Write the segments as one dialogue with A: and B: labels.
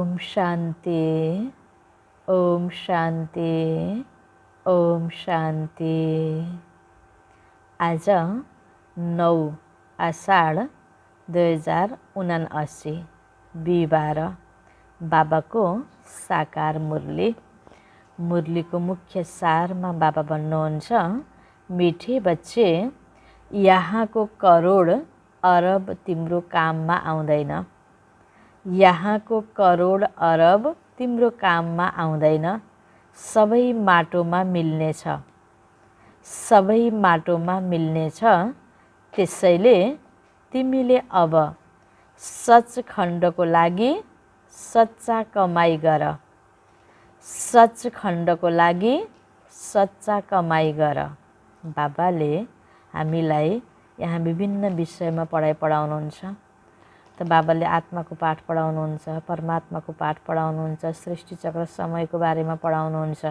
A: ओम शान्ति, ओम शान्ति, ओम शान्ति। आज 9 आषाढ 2079 बिहिबार बाबाको साकार मुरलीको मुख्य सारमा बाबा भन्नुहुन्छ, मिठे बच्चे, यहाँको करोड अरब तिम्रो काममा आउँदैन। यहाँको करोड अरब तिम्रो काममा आउँदैन। सबै माटोमा मिल्नेछ, सबै माटोमा मिल्नेछ। त्यसैले तिमीले अब सचखण्डको लागि सच्चा कमाई गर, सचखण्डको लागि सच्चा कमाई गर। बाबाले हामीलाई यहाँ विभिन्न विषयमा पढाइ पढाउनुहुन्छ। त बाबाले आत्माको पाठ पढाउनुहुन्छ, परमात्माको पाठ पढाउनुहुन्छ, सृष्टि चक्र समयको बारेमा पढाउनुहुन्छ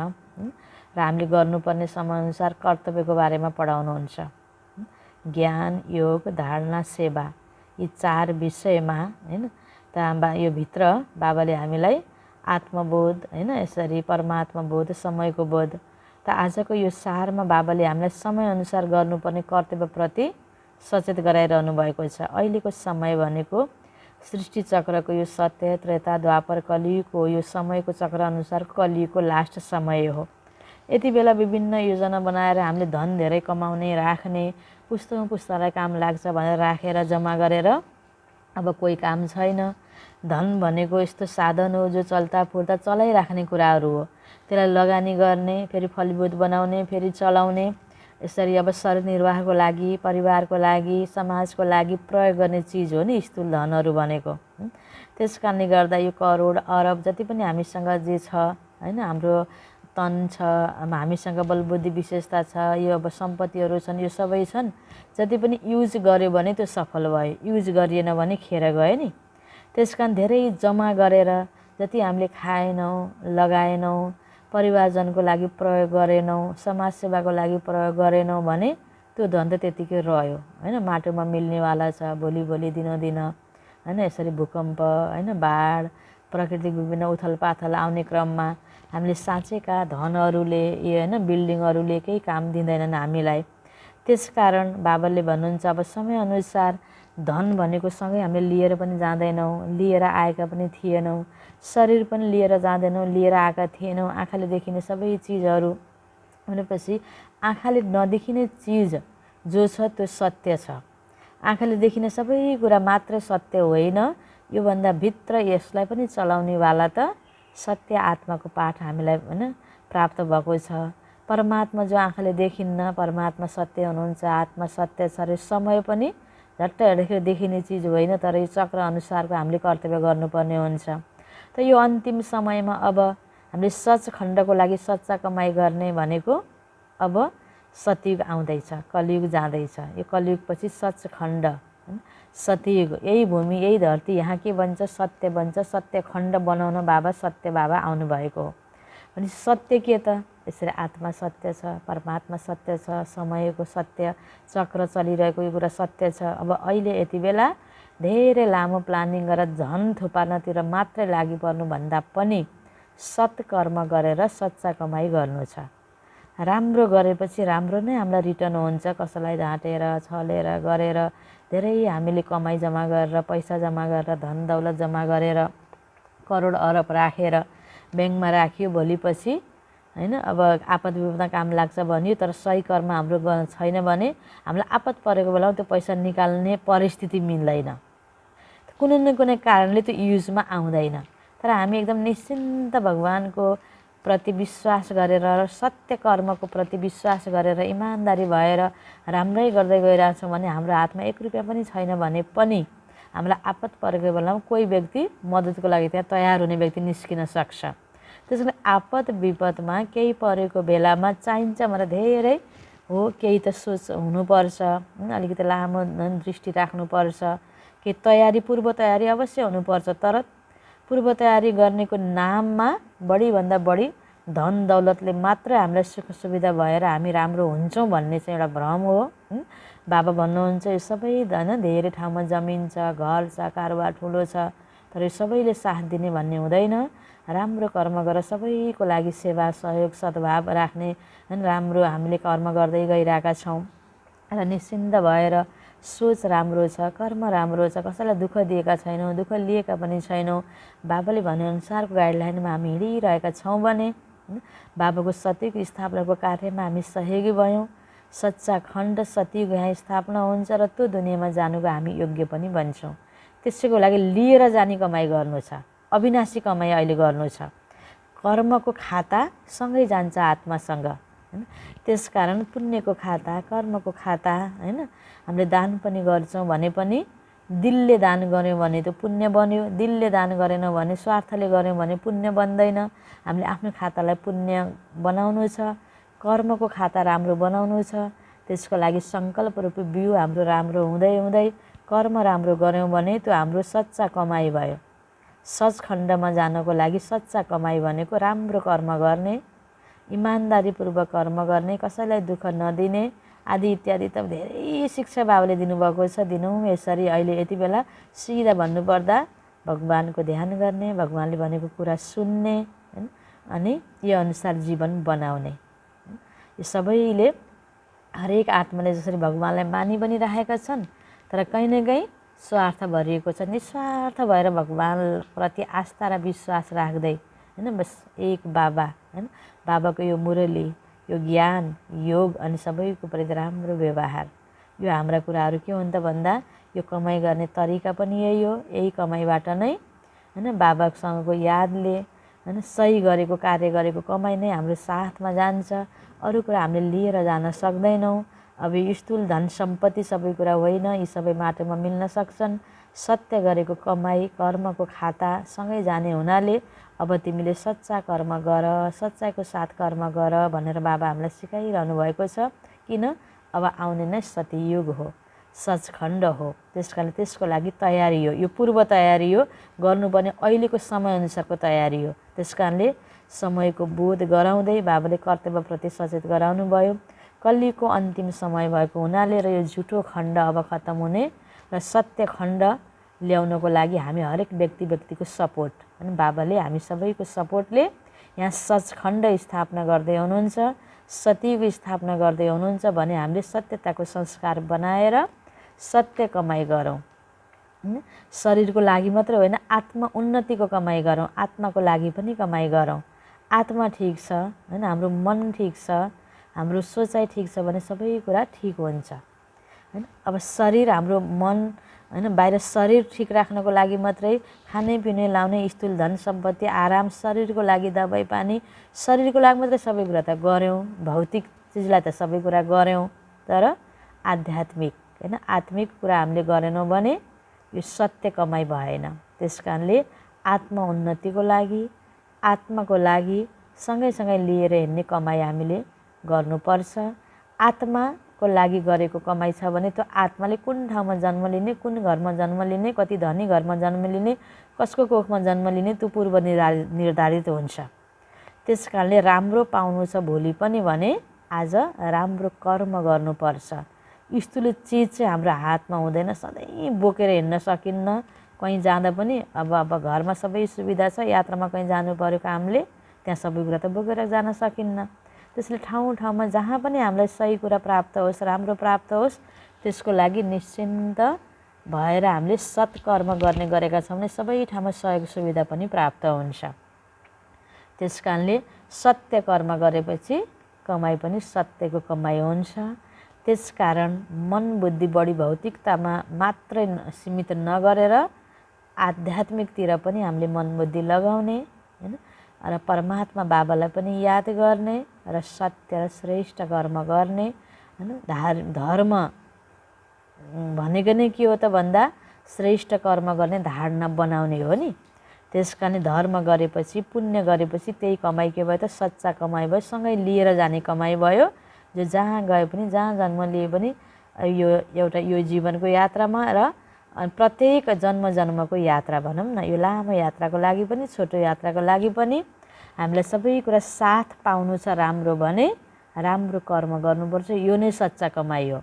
A: र हामीले गर्नुपर्ने समयअनुसार कर्तव्यको बारेमा पढाउनुहुन्छ। ज्ञान, योग, धारणा, सेवा, यी 4 विषयमा हैन त यो भित्र बाबाले हामीलाई आत्मबोध हैन यसरी परमात्मा बोध, समयको बोध। त आजको यो सारमा बाबाले हामीलाई समयअनुसार गर्नुपर्ने कर्तव्यप्रति सचेत गराइरहनु भएको छ। अहिलेको समय भनेको सृष्टि चक्रको यो सत्य, त्रेता, द्वापर, कलियुगको यो समयको चक्र अनुसार कलियुगको लास्ट समय हो। यति बेला विभिन्न योजना बनाएर हामीले धन धेरै कमाउने, राख्ने, पुस्तौँ पुस्तालाई काम लाग्छ भनेर राखेर जम्मा गरेर अब कोही काम छैन। धन भनेको यस्तो साधन हो जो चल्ता फुर्ता चलाइराख्ने कुराहरू हो। त्यसलाई लगानी गर्ने, फेरि फलीभूत बनाउने, फेरि चलाउने, यसरी अब शरीर निर्वाहको लागि, परिवारको लागि, समाजको लागि प्रयोग गर्ने चिज हो नि स्थूल धनहरू भनेको। त्यस कारणले गर्दा यो करोड अरब जति पनि हामीसँग जे छ हैन, हाम्रो तन छ, हामीसँग बलबुद्धि विशेषता छ, यो अब सम्पत्तिहरू छन्, यो सबै छन्। जति पनि युज गर्यो भने त्यो सफल भयो, युज गरिएन भने खेर गयो नि। त्यस कारण धेरै जम्मा गरेर जति हामीले खाएनौँ, लगाएनौँ, परिवारजनको लागि प्रयोग गरेनौँ, समाजसेवाको लागि प्रयोग गरेनौँ भने त्यो धन त त्यतिकै रह्यो हैन, माटोमा मिल्नेवाला छ। भोलि दिनदिन हैन यसरी भूकम्प हैन, बाढ, प्रकृतिक विभिन्न उथलपाथल आउने क्रममा हामीले साँचेका धनहरूले यो हैन बिल्डिङहरूले केही काम दिँदैनन् हामीलाई। त्यसकारण बाबाले भन्नुहुन्छ, अब समयअनुसार धन भनेको सँगै हामीले लिएर पनि जाँदैनौँ, लिएर आएका पनि थिएनौँ, शरीर पनि लिएर जाँदैनौँ, लिएर आएका थिएनौँ। आँखाले देखिने सबै चिजहरू भनेपछि आँखाले नदेखिने चिज जो छ त्यो सत्य छ। आँखाले देखिने सबै कुरा मात्र सत्य होइन, योभन्दा भित्र यसलाई पनि चलाउनेवाला त सत्य आत्माको पाठ हामीलाई हैन प्राप्त भएको छ। परमात्मा जो आँखाले देखिन्न, परमात्मा सत्य हुनुहुन्छ, आत्मा सत्य छ र समय पनि झट्ट हेर्दाखेरि देखिने चिज होइन, तर यो चक्र अनुसारको हामीले कर्तव्य गर्नुपर्ने हुन्छ। त यो अन्तिम समयमा अब हामीले सचखण्डको लागि सच्चा कमाई गर्ने भनेको अब सतयुग आउँदैछ, कलियुग जाँदैछ। यो कलियुगपछि सचखण्ड, सतयुग, यही भूमि, यही धरती, यहाँ के बन्छ? सत्य बन्छ। सत्यखण्ड बनाउन बाबा सत्य बाबा आउनुभएको हो। भने सत्य के त? यसरी आत्मा सत्य छ, परमात्मा सत्य छ, समयको सत्य, चक्र चलिरहेको यो कुरा सत्य छ। अब अहिले यति बेला धेरै लामो प्लानिङ गरेर झन थुपार्नतिर मात्रै लागि पर्नुभन्दा पनि सत्कर्म गरेर सच्चा कमाई गर्नु छ। राम्रो गरेपछि राम्रो नै हामीलाई रिटर्न हुन्छ। कसैलाई ढाँटेर, छलेर गरेर धेरै हामीले कमाई जम्मा गरेर, पैसा जम्मा गरेर, धन दौलत जम्मा गरेर, करोड अरब राखेर ब्याङ्कमा राखियो, भोलिपछि हैन अब आपद विपदमा काम लाग्छ भनियो, तर सही कर्म हाम्रो छैन भने हामीलाई आपद परेको बेलामा त्यो पैसा निकाल्ने परिस्थिति मिल्दैन। कुनै न कुनै कारणले त्यो युजमा आउँदैन। तर हामी एकदम निश्चिन्त भगवानको प्रति विश्वास गरेर र सत्य कर्मको प्रति विश्वास गरेर इमान्दारी भएर राम्रै गर्दै गइरहेछौँ भने हाम्रो हातमा 1 रुपियाँ पनि छैन भने पनि हामीलाई आपद परेको बेलामा कोही व्यक्ति मद्दतको लागि त्यहाँ तयार हुने व्यक्ति निस्किन सक्छ। त्यसैले आपद विपदमा केही परेको बेलामा चाहिन्छ भनेर धेरै हो, केही त सोच हुनुपर्छ, अलिकति लामो दृष्टि राख्नुपर्छ, केही तयारी, पूर्व तयारी अवश्य हुनुपर्छ। तर पूर्व तयारी गर्नेको नाममा बढीभन्दा बढी धन दौलतले मात्र हामीलाई सुख सुविधा भएर हामी राम्रो हुन्छौँ भन्ने चाहिँ एउटा भ्रम हो। बाबा भन्नुहुन्छ यो सबै धन धेरै ठाउँमा जमिन छ, घर छ, कारोबार ठुलो छ, तर यो सबैले साथ दिने भन्ने हुँदैन। राम्रो कर्म गर, सबैको लागि सेवा सहयोग सद्भाव राख्ने हैन, राम्रो हामीले कर्म गर्दै गइरहेका छौँ र निश्चिन्त भएर सोच राम्रो छ, कर्म राम्रो छ, कसैलाई दुःख दिएका छैनौँ, दुःख लिएका पनि छैनौँ, बाबाले भनेअनुसारको गाइडलाइनमा हामी हिँडिरहेका छौँ भने बाबाको सत्यको स्थापनाको कार्यमा हामी सहयोगी भयौँ, सच्चा खण्ड सत्यको यहाँ स्थापना हुन्छ र त्यो दुनियाँमा जानुको हामी योग्य पनि बन्छौँ। त्यसैको लागि लिएर जाने कमाइ गर्नु छ, अविनाशी कमाइ अहिले गर्नु छ। कर्मको खाता सँगै जान्छ आत्मासँग हैन। त्यसकारण पुण्यको खाता, कर्मको खाता हैन, हामीले दान पनि गर्छौँ भने पनि दिलले दान गऱ्यौँ भने त्यो पुण्य बन्यो, दिलले दान गरेन भने, स्वार्थले गऱ्यौँ भने पुण्य बन्दैन। हामीले आफ्नो खातालाई पुण्य बनाउनु छ, कर्मको खाता राम्रो बनाउनु छ। त्यसको लागि सङ्कल्प रूपी बिउ हाम्रो राम्रो हुँदै हुँदै कर्म राम्रो गऱ्यौँ भने त्यो हाम्रो सच्चा कमाइ भयो। सचखण्डमा जानको लागि सच्चा कमाइ भनेको राम्रो कर्म गर्ने, इमान्दारीपूर्वक कर्म गर्ने, कसैलाई दुःख नदिने आदि इत्यादि त धेरै शिक्षा बाबाले दिनुभएको छ। दिनौँ यसरी। अहिले यति बेला सिधा भन्नुपर्दा भगवानको ध्यान गर्ने, भगवानले भनेको कुरा सुन्ने हैन, अनि यो अनुसार जीवन बनाउने। यो सबैले हरेक आत्माले जसरी भगवानलाई मानि पनि राखेका छन्, तर कहीँ न कहीँ स्वार्थ भरिएको छ। निस्वार्थ भएर भगवानप्रति आस्था र विश्वास राख्दै हैन, बस एक बाबा हैन, बाबाको यो मुरली, यो ज्ञान, योग अनि सबैको प्रति राम्रो व्यवहार, यो हाम्रा कुराहरू के हुन् त भन्दा यो कमाइ गर्ने तरिका पनि यही हो। यही कमाइबाट नै हैन बाबासँगको यादले हैन सही गरेको कार्य गरेको कमाइ नै हाम्रो साथमा जान्छ। अरू कुरा हामीले लिएर जान सक्दैनौँ। अब यो स्थूल धन सम्पत्ति सबै कुरा होइन, यी सबै माटोमा मिल्न सक्छन्। सत्य गरेको कमाइ, कर्मको खाता सँगै जाने हुनाले अब तिमीले सच्चा कर्म गर, सच्चाइको साथ कर्म गर भनेर बाबा हामीलाई सिकाइरहनु भएको छ। किन? अब आउने नै सत्ययुग हो, सचखण्ड हो। त्यसकारण त्यसको लागि तयारी हो, यो पूर्व तयारी हो, गर्नुपर्ने अहिलेको समयअनुसारको तयारी हो। त्यसकारणले समयको बोध गराउँदै बाबाले कर्तव्यप्रति सचेत गराउनु भयो। कलिको अन्तिम समय भएको हुनाले र यो झुटो खण्ड अब खत्तम हुने र सत्य खण्ड ल्याउनको लागि हामी हरेक व्यक्तिको सपोर्ट अनि बाबाले हामी सबैको सपोर्टले यहाँ सचखण्ड स्थापना गर्दै हुनुहुन्छ, सत्यको स्थापना गर्दै हुनुहुन्छ भने हामीले सत्यताको संस्कार बनाएर सत्य कमाइ गरौँ। शरीरको लागि मात्र होइन, आत्मा उन्नतिको कमाइ गरौँ, आत्माको लागि पनि कमाइ गरौँ। आत्मा ठिक छ हैन, हाम्रो मन ठिक छ, हाम्रो सोचाइ ठिक छ भने सबै कुरा ठिक हुन्छ हैन। अब शरीर, हाम्रो मन हैन, बाहिर शरीर ठिक राख्नको लागि मात्रै खाने पिउने लाउने स्थूल धन सम्पत्ति आराम, शरीरको लागि दबाई पानी, शरीरको लागि मात्रै सबै कुरा त गऱ्यौँ, भौतिक चिजलाई त सबै कुरा गऱ्यौँ, तर आध्यात्मिक हैन आत्मिक कुरा हामीले गरेनौँ भने यो सत्य कमाइ भएन। त्यसकारणले आत्मा उन्नतिको लागि, आत्माको लागि सँगै लिएर हिँड्ने कमाइ हामीले गर्नुपर्छ। आत्माको लागि गरेको कमाइ छ भने त्यो आत्माले कुन ठाउँमा जन्म लिने, कुन घरमा जन्म लिने, कति धनी घरमा जन्म लिने, कसको कोखमा जन्म लिने त्यो पूर्व निर्धारित हुन्छ। त्यसकारणले राम्रो पाउनु छ भोलि पनि भने आज राम्रो कर्म गर्नुपर्छ। स्थूल चिज चाहिँ हाम्रो हातमा हुँदैन, सधैँ बोकेर हिँड्न सकिन्न। कहीँ जाँदा पनि अब घरमा सबै सुविधा छ, यात्रामा कहीँ जानु पर्यो कामले, त्यहाँ सबै कुरा त बोकेर जान सकिन्न। त्यसले ठाउँमा जहाँ पनि हामीलाई सही कुरा प्राप्त होस्, राम्रो प्राप्त होस्, त्यसको लागि निश्चिन्त भएर हामीले सत्कर्म गरेका छौँ भने सबै ठाउँमा सहयोग सुविधा पनि प्राप्त हुन्छ। त्यसकारणले सत्य कर्म गरेपछि कमाइ पनि सत्यको कमाइ हुन्छ। त्यसकारण मन बुद्धि बढी भौतिकतामा मात्रै सीमित नगरेर आध्यात्मिकतिर पनि हामीले मन बुद्धि लगाउने हैन, र परमात्मा बाबालाई पनि याद गर्ने र सत्य र श्रेष्ठ कर्म गर्ने हैन। धर्म भनेको नै के हो त भन्दा श्रेष्ठ कर्म गर्ने धारणा बनाउने हो नि। त्यसकारण धर्म गरेपछि, पुण्य गरेपछि त्यही कमाइ के भयो त सच्चा कमाइ भयो, सँगै लिएर जाने कमाइ भयो। जो जहाँ गए पनि, जहाँ जन्म लिए पनि यो एउटा यो जीवनको यात्रामा र प्रत्येक जन्मको यात्रा भनौँ न, यो लामो यात्राको लागि पनि, छोटो यात्राको लागि पनि हामीलाई सबै कुरा साथ पाउनु छ राम्रो भने राम्रो कर्म गर्नुपर्छ। यो नै सच्चा कमाइ हो,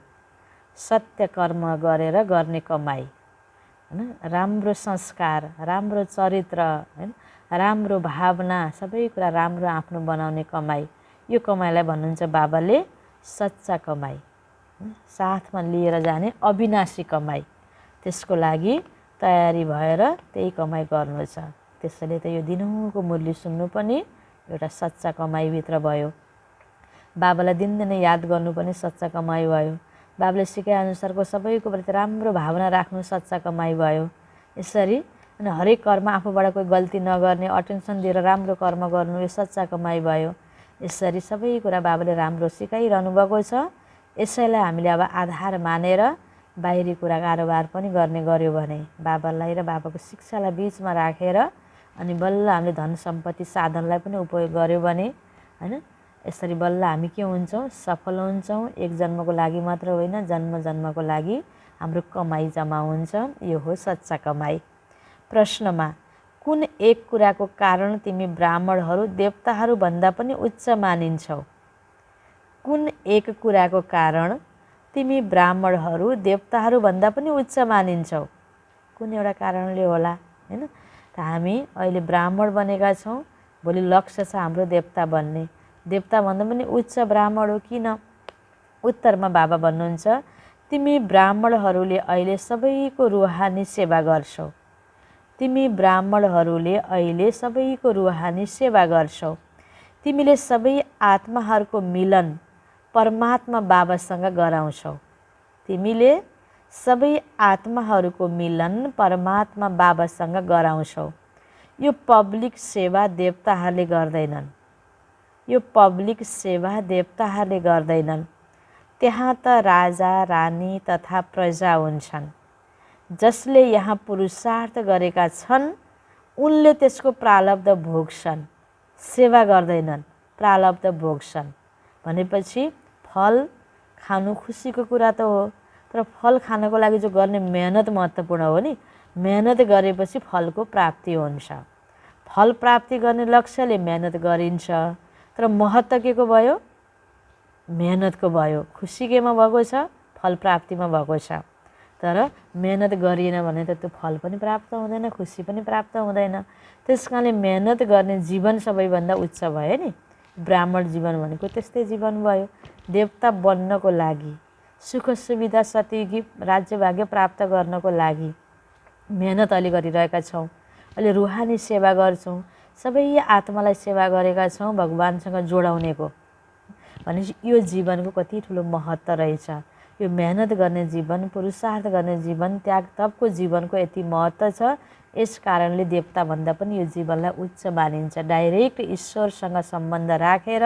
A: सत्य कर्म गरेर गर्ने कमाइ। हैन, राम्रो संस्कार, राम्रो चरित्र, हैन, राम्रो भावना, सबै कुरा राम्रो आफ्नो बनाउने कमाई, यो कमाईलाई भन्नुहुन्छ बाबाले सच्चा कमाई, साथमा लिएर जाने अविनाशी कमाई। त्यसको लागि तयारी भएर त्यही कमाई गर्नु छ। त्यसैले त यो दिनहुँको मुरली सुन्नु पनि एउटा सच्चा कमाईभित्र भयो। बाबालाई दिनदिनै याद गर्नु पनि सच्चा कमाई भयो। बाबाले सिकाएअनुसारको सबैको प्रति राम्रो भावना राख्नु सच्चा कमाई भयो। यसरी अनि हरेक कर्म आफूबाट कोही गल्ती नगर्ने, अटेन्सन दिएर राम्रो कर्म गर्नु, यो सच्चा कमाई भयो। यसरी सबै कुरा बाबाले राम्रो सिकाइरहनु भएको छ। यसैलाई हामीले अब आधार मानेर बाहिरी कुरा कारोबार पनि गर्ने गर्यो भने, बाबालाई र बाबाको शिक्षालाई बिचमा राखेर अनि बल्ल हामीले धन सम्पत्ति साधनलाई पनि उपयोग गर्यो भने, हैन, यसरी बल्ल हामी के हुन्छौँ? सफल हुन्छौँ। एक जन्मको लागि मात्र होइन, जन्म जन्मको लागि हाम्रो कमाई जम्मा हुन्छ। यो हो सच्चा कमाई। प्रश्नमा कुन एक कुराको कारण तिमी ब्राह्मणहरू देवताहरूभन्दा पनि उच्च मानिन्छौ? कुन एक कुराको कारण तिमी ब्राह्मणहरू देवताहरूभन्दा पनि उच्च मानिन्छौ? कुन एउटा कारणले होला, हैन? त हामी अहिले ब्राह्मण बनेका छौँ, भोलि लक्ष्य छ हाम्रो देवता बन्ने। देवताभन्दा पनि उच्च ब्राह्मण हो किन? उत्तरमा बाबा भन्नुहुन्छ, तिमी ब्राह्मणहरूले अहिले सबैको रुहानी सेवा गर्छौ। तिमी ब्राह्मणहरूले अहिले सबैको रुहानी सेवा गर्छौ। तिमीले सबै आत्माहरूको मिलन परमात्मा बाबासँग गराउँछौ। तिमीले सबै आत्माहरूको मिलन परमात्मा बाबासँग गराउँछौ। यो पब्लिक सेवा देवताहरूले गर्दैनन्। यो पब्लिक सेवा देवताहरूले गर्दैनन्। त्यहाँ त राजा रानी तथा प्रजा हुन्छन्। जसले यहाँ पुरुषार्थ गरेका छन् उनले त्यसको प्रारब्ध भोग्छन्। सेवा गर्दैनन्, प्रारब्ध भोग्छन्। भनेपछि फल खानु खुसीको कुरा त हो, तर फल खानको लागि जो गर्ने मेहनत महत्त्वपूर्ण हो नि। मेहनत गरेपछि फलको प्राप्ति हुन्छ। फल प्राप्ति गर्ने लक्ष्यले मेहनत गरिन्छ, तर महत्त्व के को भयो? मेहनतको भयो। खुसी केमा भएको छ? फल प्राप्तिमा भएको छ। तर मेहनत गरिएन भने त त्यो फल पनि प्राप्त हुँदैन, खुसी पनि प्राप्त हुँदैन। त्यस कारणले मेहनत गर्ने जीवन सबैभन्दा उच्च भयो नि। ब्राह्मण जीवन भनेको त्यस्तै जीवन भयो। देवता बन्नको लागि, सुख सुविधा सतयुगी राज्यभाग्य प्राप्त गर्नको लागि मेहनत अलि गरिरहेका छौँ। अहिले रुहानी सेवा गर्छौँ, सबै आत्मालाई सेवा गरेका छौँ भगवानसँग जोडाउनेको। भनेपछि यो जीवनको कति ठुलो महत्त्व रहेछ। यो मेहनत गर्ने जीवन, पुरुषार्थ गर्ने जीवन, त्याग तपको जीवनको यति महत्त्व छ। यस कारणले देवताभन्दा पनि यो जीवनलाई उच्च मानिन्छ। डाइरेक्ट ईश्वरसँग सम्बन्ध राखेर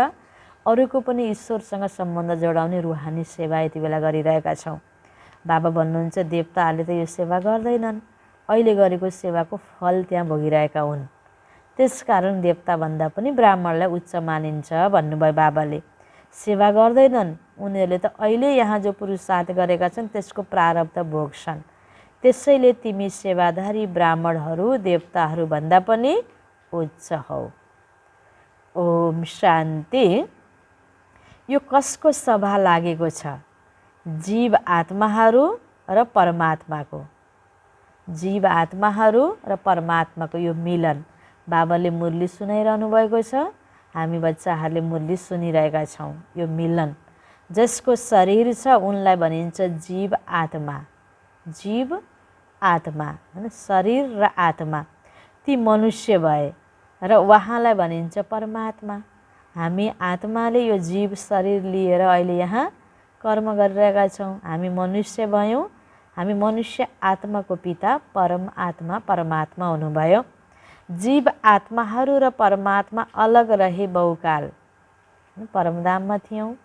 A: अरूको पनि ईश्वरसँग सम्बन्ध जोडाउने रुहानी सेवा यति बेला गरिरहेका छौँ। बाबा भन्नुहुन्छ देवताहरूले त यो सेवा गर्दैनन्, अहिले गरेको सेवाको फल त्यहाँ भोगिरहेका हुन्। त्यसकारण देवताभन्दा पनि ब्राह्मणलाई उच्च मानिन्छ भन्नुभयो बाबाले। सेवा गर्दैनन् उनीहरूले त अहिले यहाँ जो पुरुषार्थ गरेका छन् त्यसको प्रारब्ध भोग्छन्। त्यसैले तिमी सेवाधारी ब्राह्मणहरू देवताहरूभन्दा पनि उच्च हौ। ओम शान्ति। यो कसको सभा लागेको छ? जीव आत्माहरू र परमात्माको। जीव आत्माहरू र परमात्माको यो मिलन। बाबाले मुरली सुनाइरहनु भएको छ, हामी बच्चाहरूले मुरली सुनिरहेका छौँ। यो मिलन जसको शरीर छ उनलाई भनिन्छ जीव आत्मा। जीव आत्मा, हैन, शरीर र आत्मा ती मनुष्य भए र उहाँलाई भनिन्छ परमात्मा। हामी आत्माले यो जीव शरीर लिएर अहिले यहाँ कर्म गरिरहेका छौँ। हामी मनुष्य भयौँ। हामी मनुष्य आत्माको पिता परम आत्मा परमात्मा हुनुभयो। जीव आत्माहरू र परमात्मा अलग रहे बहुकाल। परमधाममा थियौँ,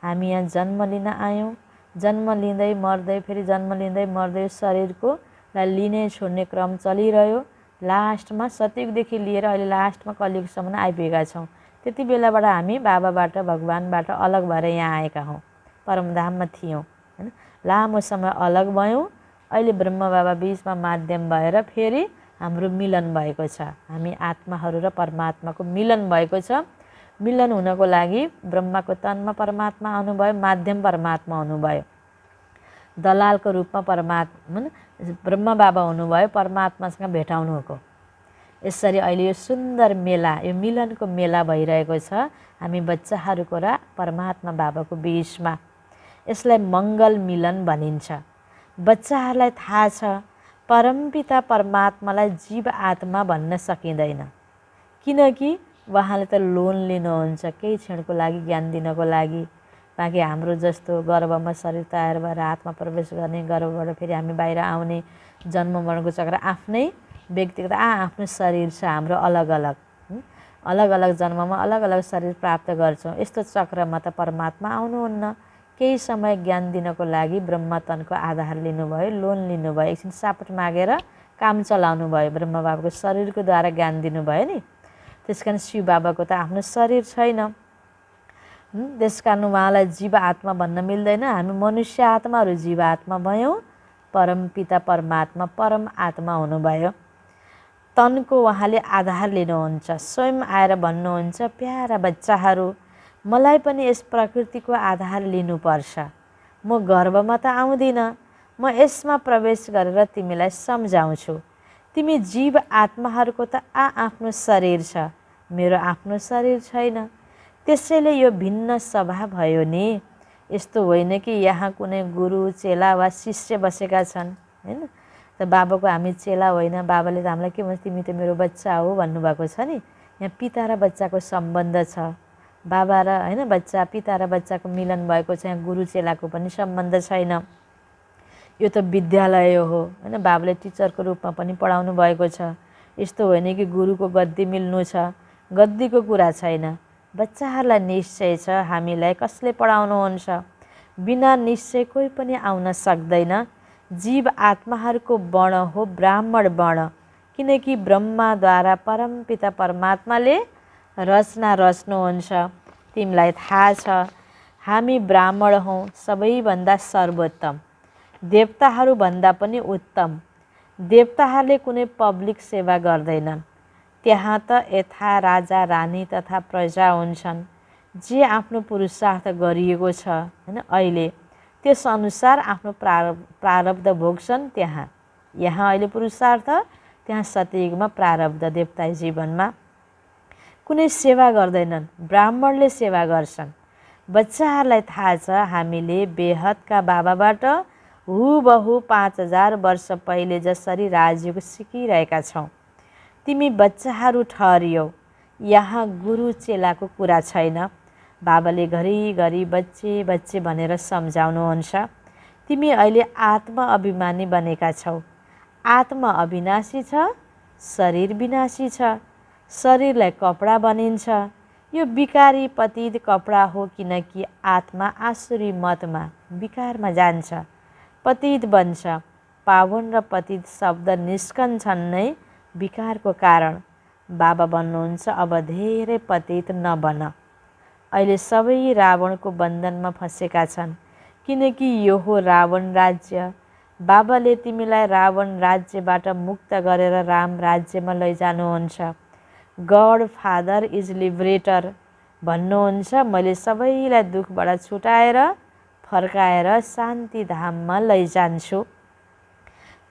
A: हामी यहाँ जन्म लिन आयौँ। जन्म लिँदै मर्दै फेरि जन्म लिँदै मर्दै शरीरको लिने छोड्ने क्रम चलिरह्यो। लास्टमा सतयुगदेखि लिएर अहिले लास्टमा कलियुगसम्म आइपुगेका छौँ। त्यति बेलाबाट हामी बाबाबाट भगवानबाट अलग भएर यहाँ आएका हौँ। परमधाममा थियौँ, हैन, लामो समय अलग भयौँ। अहिले ब्रह्म बाबा बिचमा माध्यम भएर फेरि हाम्रो मिलन भएको छ। हामी आत्माहरू र परमात्माको मिलन भएको छ। मिलन हुनको लागि ब्रह्माको तनमा परमात्मा आउनुभयो, माध्यम परमात्मा हुनुभयो। दलालको रूपमा परमात्मा ब्रह्म बाबा हुनुभयो, परमात्मासँग भेटाउनुको। यसरी अहिले यो सुन्दर मेला, यो मिलनको मेला भइरहेको छ हामी बच्चाहरूको र परमात्मा बाबाको बिचमा। यसलाई मङ्गल मिलन भनिन्छ। बच्चाहरूलाई थाहा छ परमपिता परमात्मालाई जीव आत्मा भन्न सकिँदैन, किनकि उहाँले त लोन लिनुहुन्छ केही क्षणको लागि, ज्ञान दिनको लागि। बाँकी हाम्रो जस्तो गर्भमा शरीर तयार भएर आत्मा प्रवेश गर्ने, गर्भबाट फेरि हामी बाहिर आउने, जन्म मरणको चक्र आफ्नै व्यक्तिगत आफ्नो शरीर छ हाम्रो अलग अलग। अलग अलग जन्ममा अलग अलग शरीर प्राप्त गर्छौँ। यस्तो चक्रमा त परमात्मा आउनुहुन्न। केही समय ज्ञान दिनको लागि ब्रह्मतनको आधार लिनुभयो, लोन लिनुभयो, एकछिन सापट मागेर काम चलाउनु भयो। ब्रह्म बाबाको शरीरको द्वारा ज्ञान दिनुभयो नि। त्यस कारण शिव बाबाको त आफ्नो शरीर छैन। त्यस कारण उहाँलाई जीव आत्मा भन्न मिल्दैन। हामी मनुष्य आत्माहरू जीव आत्मा भयौँ। परमपिता परमात्मा परम आत्मा हुनुभयो। तनको उहाँले आधार लिनुहुन्छ। स्वयं आएर भन्नुहुन्छ, प्यारा बच्चाहरू, मलाई पनि यस प्रकृतिको आधार लिनुपर्छ। म गर्भमा त आउँदिनँ, म यसमा प्रवेश गरेर तिमीलाई सम्झाउँछु। तिमी जीव आत्माहरूको त आफ्नो शरीर छ, मेरो आफ्नो शरीर छैन। त्यसैले यो भिन्न सभा भयो नि। यस्तो होइन कि यहाँ कुनै गुरु, चेला वा शिष्य बसेका छन्, होइन? त बाबाको हामी चेला होइन। बाबाले त हामीलाई के भन्छ, तिमी त मेरो बच्चा हो भन्नुभएको छ नि। यहाँ पिता र बच्चाको सम्बन्ध छ। बाबा र होइन बच्चा, पिता र बच्चाको मिलन भएको छ। यहाँ गुरु चेलाको पनि सम्बन्ध छैन। यो त विद्यालय हो, होइन? बाबाले टिचरको रूपमा पनि पढाउनु भएको छ। यस्तो होइन कि गुरुको गद्दी मिल्नु छ, गद्दीको कुरा छैन। बच्चाहरूलाई निश्चय छ हामीलाई कसले पढाउनुहुन्छ। बिना निश्चय कोही पनि आउन सक्दैन। जीव आत्माहरूको वर्ण हो ब्राह्मण वर्ण, किनकि ब्रह्माद्वारा परमपिता परमात्माले रचना रच्नुहुन्छ। तिमीलाई थाहा छ हामी ब्राह्मण हौँ, सबैभन्दा सर्वोत्तम, देवताहरूभन्दा पनि उत्तम। देवताहरूले कुनै पब्लिक सेवा गर्दैनन्। त्यहाँ त यथा राजा रानी तथा प्रजा हुन्छन्। जे आफ्नो पुरुषार्थ गरिएको छ, होइन, अहिले त्यसअनुसार आफ्नो प्रारब्ध भोग्छन्। यहाँ अहिले पुरुषार्थ, त्यहाँ सतयुगमा प्रारब्ध। देवता जीवनमा कुनै सेवा गर्दैनन्, ब्राह्मणले सेवा गर्छन्। बच्चाहरूलाई थाहा छ हामीले बेहदका बाबाबाट हुबहु 5000 वर्ष पहिले जसरी राजयोग सिकिरहेका छौँ। तिमी बच्चाहरू ठहरियौ, यहाँ गुरु चेलाको कुरा छैन। बाबाले घरिघरि बच्चे बच्चे भनेर सम्झाउनुहुन्छ। तिमी अहिले आत्मा अभिमानी बनेका छौ। आत्मा अविनाशी छ, शरीर विनाशी छ। शरीरलाई कपडा बनिन्छ। यो विकारी पतित कपडा हो, किनकि आत्मा आसुरी मतमा विकारमा जान्छ, पतित बन्छ। पावन र पतित शब्द निस्कन्छन् नै विकारको कारण। बाबा भन्नुहुन्छ अब धेरै पतित नबन। अहिले सबै रावणको बन्धनमा फँसेका छन्, किनकि यो हो रावण राज्य। बाबाले तिमीलाई रावण राज्यबाट मुक्त गरेर राम राज्यमा लैजानुहुन्छ। गड फादर इज लिबरेटर भन्नुहुन्छ। मैले सबैलाई दुःखबाट छुटाएर फर्काएर शान्तिधाममा लैजान्छु।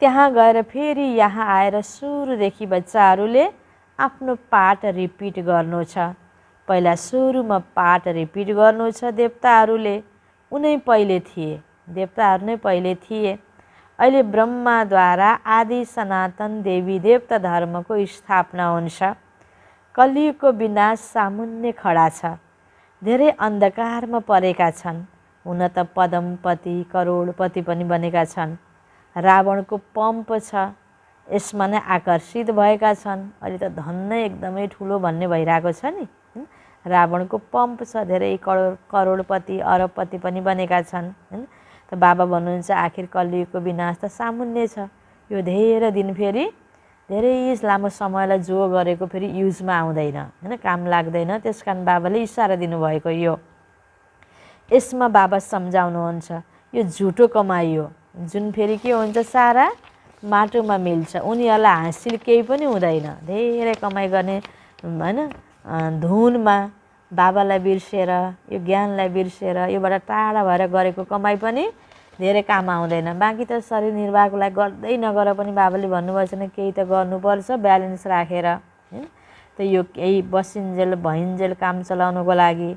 A: त्यहाँ गएर फेरि यहाँ आएर सुरुदेखि बच्चाहरूले आफ्नो पाठ रिपिट गर्नु छ। पहिला सुरुमा पाठ रिपिट गर्नु छ। देवताहरूले उनै पहिले थिए, देवताहरू नै पहिले थिए। अहिले ब्रह्माद्वारा आदि सनातन देवी देवता धर्मको स्थापना हुन्छ। कलियुगको विनाश सामुन्ने खडा छ। धेरै अन्धकारमा परेका छन्। हुन त पदमपति करोडपति पनि बनेका छन्। रावणको पम्प छ, यसमा नै आकर्षित भएका छन्। अहिले त धन नै एकदमै ठुलो भन्ने भइरहेको छ नि। रावणको पम्प छ, धेरै करोडपति अरबपति पनि बनेका छन्, होइन? त बाबा भन्नुहुन्छ आखिर कलियुगको विनाश त सामुन्ने छ। यो धेरै दिन फेरि धेरै लामो समयलाई जो गरेको फेरि युजमा आउँदैन, होइन, काम लाग्दैन। त्यस कारण बाबाले इसारा दिनुभएको यो। यसमा बाबा सम्झाउनुहुन्छ यो झुटो कमाइ हो, जुन फेरि के हुन्छ सारा माटोमा मिल्छ। उनीहरूलाई हासिल केही पनि हुँदैन। धेरै कमाइ गर्ने, होइन, धुनमा बाबालाई बिर्सेर, यो ज्ञानलाई बिर्सेर, योबाट टाढा भएर गरेको कमाइ पनि धेरै काम आउँदैन। बाँकी त शरीर निर्वाहको लागि गर्दै नगर पनि बाबाले भन्नुभएको छैन केही त गर्नुपर्छ ब्यालेन्स राखेर, हैन। त यो केही बसिन्जेल भइन्जेल काम चलाउनुको लागि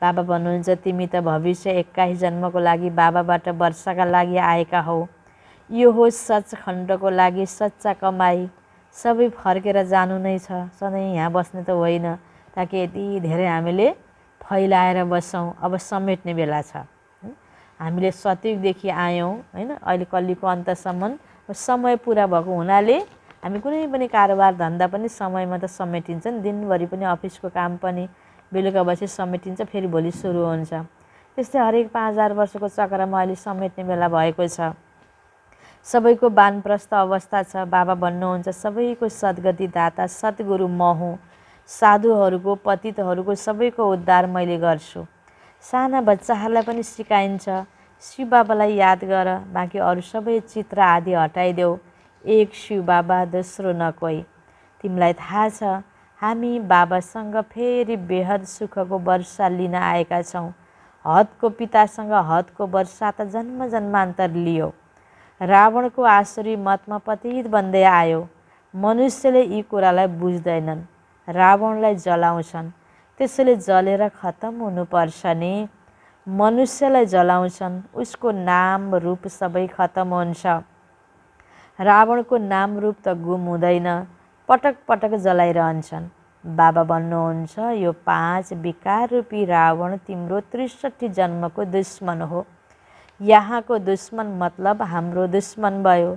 A: बाबा भन्नुहुन्छ तिमी त भविष्य 21 जन्मको लागि बाबाबाट वर्षका लागि आएका हौ। यो हो सचखण्डको लागि सच्चा कमाई। सबै फर्केर जानु नै छ, सधैँ यहाँ बस्ने त होइन। ताकि यति धेरै हामीले फैलाएर बसौँ, अब समेट्ने बेला छ। हामीले सतयुगदेखि आयौँ, हैन। अहिले कलिको अन्तसम्म समय पुरा भएको हुनाले हामी कुनै पनि कारोबार धन्दा पनि समयमा त समेटिन्छ नि। दिनभरि पनि अफिसको काम पनि बेलुका बसी समेटिन्छ, फेरि भोलि सुरु हुन्छ। त्यस्तै हरेक 5000 वर्षको चक्रमा अहिले समेट्ने बेला भएको छ। सबैको वानप्रस्थ अवस्था छ। बाबा भन्नुहुन्छ सबैको सद्गति दाता सद्गुरु म हुँ। साधुहरूको पतितहरूको सबैको उद्धार मैले गर्छु। साना बच्चाहरूलाई पनि सिकाइन्छ शिव बाबालाई याद गर, बाँकी अरू सबै चित्र आदि हटाइदेऊ। एक शिव बाबा, दोस्रो न कोही। तिमीलाई थाहा छ हामी बाबासँग फेरि बेहद सुखको वर्षा लिन आएका छौँ। हदको पितासँग हदको वर्षा त जन्म जन्मान्तर लियो। रावणको आसुरी मतमा पतित बन्दै आयो। मनुष्यले यी कुरालाई बुझ्दैनन्, रावणलाई जलाउँछन्। त्यसैले जलेर खतम हुनुपर्छ नि। मनुष्यलाई जलाउँछन्, उसको नाम रूप सबै खतम हुन्छ। रावणको नाम रूप त गुम हुँदैन, पटक पटक जलाइरहन्छन्। बाबा भन्नुहुन्छ यो 5 विकार रूपी रावण तिम्रो 63 जन्मको दुश्मन हो। यहाँको दुश्मन मतलब हाम्रो दुश्मन भयो।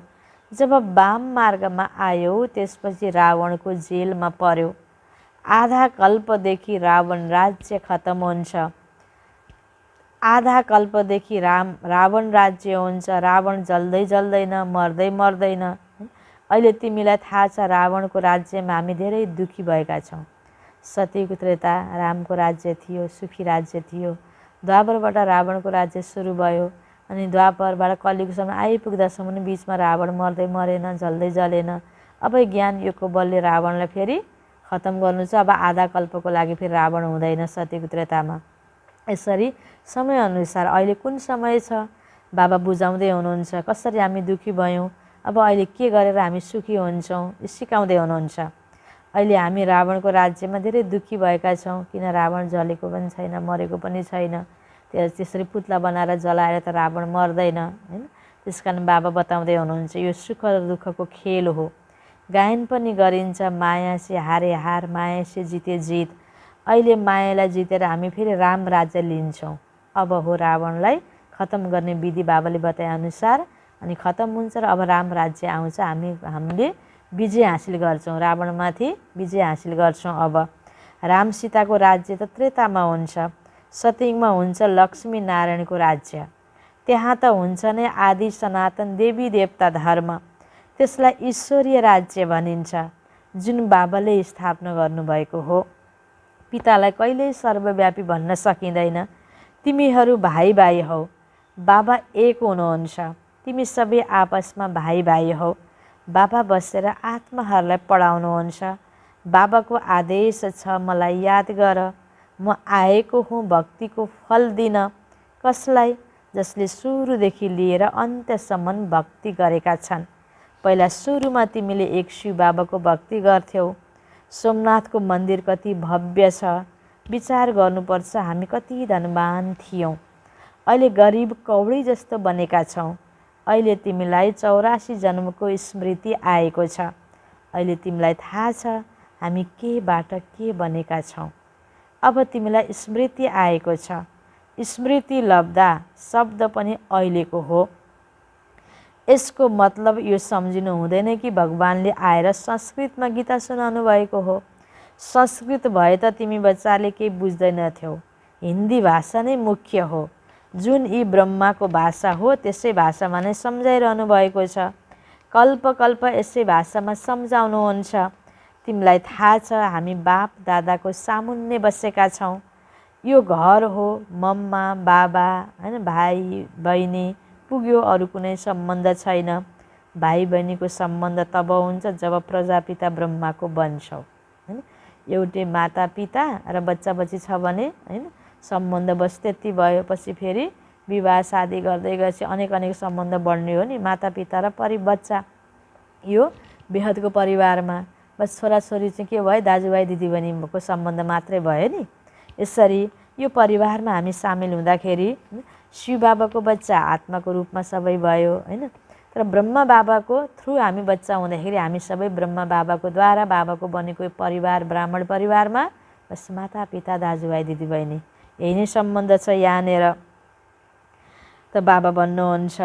A: जब वाम मार्गमा आयो त्यसपछि रावणको जेलमा पर्यो। आधा कल्पदेखि रावण राज्य खतम हुन्छ। आधा कल्पदेखि रावण राज्य हुन्छ। रावण जल्दै जल्दैन, मर्दै मर्दैन। अहिले तिमीलाई थाहा छ रावणको राज्यमा हामी धेरै दुखी भएका छौँ। सत्ययुग त्रेता रामको राज्य थियो, सुखी राज्य थियो। द्वापरबाट रावणको राज्य सुरु भयो, अनि द्वापरबाट कलियुगसम्म आइपुग्दासम्म बिचमा रावण मर्दै मरेन, जल्दै जलेन। अब ज्ञान योगको बलले रावणलाई फेरि खतम गर्नु छ। अब आधा कल्पको लागि फेरि रावण हुँदैन सत्ययुग त्रेतामा। यसरी समयअनुसार अहिले कुन समय छ बाबा बुझाउँदै हुनुहुन्छ, कसरी हामी दुखी भयौँ, अब अहिले के गरेर हामी सुखी हुन्छौँ यो सिकाउँदै हुनुहुन्छ। अहिले हामी रावणको राज्यमा धेरै दुखी भएका छौँ, किन रावण जलेको पनि छैन, मरेको पनि छैन। त्यसरी पुत्ला बनाएर जलाएर त रावण मर्दैन, हैन। त्यस कारण बाबा बताउँदै हुनुहुन्छ यो सुख र दुःखको खेल हो। गायन पनि गरिन्छ माया से हारे हार, माया से जिते जित। अहिले मायालाई जितेर हामी फेरि राम राज्य लिन्छौँ। अब हो रावणलाई खतम गर्ने विधि बाबाले बताएअनुसार, अनि खतम हुन्छ र अब राम राज्य आउँछ। हामीले विजय हासिल गर्छौँ, रावणमाथि विजय हासिल गर्छौँ। अब राम सीताको राज्य त त्रेतामा हुन्छ। सतयुगमा हुन्छ लक्ष्मी नारायणको राज्य। त्यहाँ त हुन्छ नै आदि सनातन देवी देवता धर्म। त्यसलाई ईश्वरीय राज्य भनिन्छ, जुन बाबाले स्थापना गर्नुभएको हो। पितालाई कहिल्यै सर्वव्यापी भन्न सकिँदैन। तिमीहरू भाइ भाइ हौ, बाबा एक हुनुहुन्छ। तिमी सबै आपसमा भाइ भाइ हौ। बाबा बसेर आत्माहरूलाई पढाउनुहुन्छ। बाबाको आदेश छ मलाई याद गर, म आएको हुँ भक्तिको फल दिन। कसलाई? जसले सुरुदेखि लिएर अन्त्यसम्म भक्ति गरेका छन्। पहिला सुरुमा तिमीले एक शिव बाबाको भक्ति गर्थ्यौ। सोमनाथको मन्दिर कति भव्य छ, विचार गर्नुपर्छ हामी कति धनवान थियौँ। अहिले गरिब कौडी जस्तो बनेका छौँ। अहिले तिमीलाई 84 जन्मको स्मृति आएको छ। अहिले तिमीलाई थाहा छ हामी केबाट के बनेका छौँ। अब तिमीलाई स्मृति आएको छ। स्मृति लब्दा शब्द पनि अहिलेको हो। यसको मतलब यो सम्झिनु हुँदैन कि भगवानले आएर संस्कृतमा गीता सुनाउनु भएको हो। संस्कृत भए त तिमी बच्चाले केही बुझ्दैनथ्यौ। हिन्दी भाषा नै मुख्य हो, जुन यी ब्रह्माको भाषा हो त्यसै भाषामा नै सम्झाइरहनु भएको छ। कल्प कल्प यसै भाषामा सम्झाउनुहुन्छ। तिमीलाई थाहा छ हामी बाप दादाको सामुन्ने बसेका छौँ। यो घर हो, मम्मा बाबा, हैन, भाइ बहिनी पुग्यो, अरू कुनै सम्बन्ध छैन। भाइ बहिनीको सम्बन्ध तब हुन्छ जब प्रजापिता ब्रह्माको बन्छौ, हैन। एउटै माता पिता र बच्चा बच्ची छ भने, हैन, सम्बन्ध बस त्यति भएपछि फेरि विवाह शादी गर्दै गएपछि अनेक अनेक सम्बन्ध बढ्ने हो नि, मातापिता र बच्चा। यो बेहदको परिवारमा बस छोराछोरी चाहिँ के भयो, दाजुभाइ दिदीबहिनीको सम्बन्ध मात्रै भयो नि। यसरी यो परिवारमा हामी सामेल हुँदाखेरि शिव बाबाको बच्चा आत्माको रूपमा सबै भयो हैन। तर ब्रह्मा बाबाको थ्रु हामी बच्चा हुँदाखेरि हामी सबै ब्रह्मा बाबाको द्वारा बाबाको बनेको परिवार, ब्राह्मण परिवारमा बस माता पिता दाजुभाइ दिदीबहिनी यही नै सम्बन्ध छ यहाँनिर। त बाबा भन्नुहुन्छ,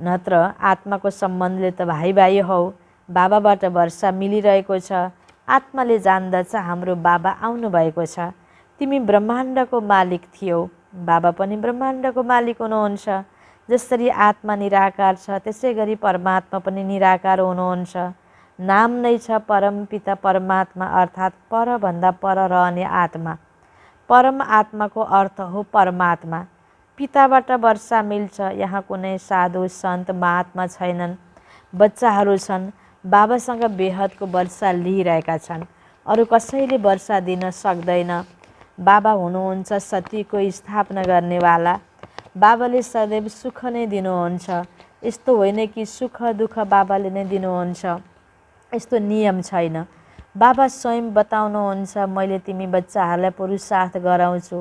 A: नत्र आत्माको सम्बन्धले त भाइ भाइ हौ, बाबाबाट वर्षा मिलिरहेको छ। आत्माले जान्दछ हाम्रो बाबा आउनुभएको छ। तिमी ब्रह्माण्डको मालिक थियौ, बाबा पनि ब्रह्माण्डको मालिक हुनुहुन्छ। जसरी आत्मा निराकार छ त्यसै गरी परमात्मा पनि निराकार हुनुहुन्छ। नाम नै छ परमपिता परमात्मा, अर्थात् परभन्दा पर रहने आत्मा। परम आत्माको अर्थ हो परमात्मा। पिताबाट वर्षा मिल्छ। यहाँ कुनै साधु सन्त महात्मा छैनन्, बच्चाहरू छन्। बाबासँग बेहदको वर्षा लिइरहेका छन्। अरू कसैले वर्षा दिन सक्दैन। बाबा हुनुहुन्छ सत्यको स्थापना गर्नेवाला। बाबाले सदैव सुख नै दिनुहुन्छ। यस्तो होइन कि सुख दुःख बाबाले नै दिनुहुन्छ, यस्तो नियम छैन। बाबा स्वयं बताउनुहुन्छ, मैले तिमी बच्चाहरूलाई पुरुषार्थ गराउँछु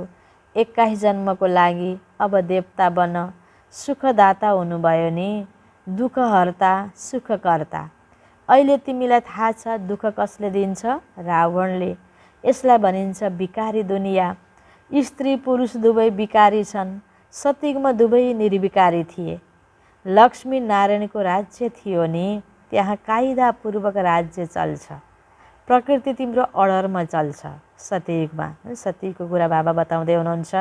A: 21 जन्मको लागि। अब देवता बन। सुखदाता हुनुभयो नि, दुःखहर्ता सुखकर्ता। अहिले तिमीलाई थाहा छ दुःख कसले दिन्छ? रावणले। यसलाई भनिन्छ भिकारी दुनिया। स्त्री पुरुष दुवै भिकारी छन्। सतयुगमा दुवै निर्विकारी थिए। लक्ष्मी नारायणको राज्य थियो नि, त्यहाँ कायदापूर्वक राज्य चल्छ। प्रकृति तिम्रो अर्डरमा चल्छ। सतयुगमा, सत्यको कुरा बाबा बताउँदै हुनुहुन्छ,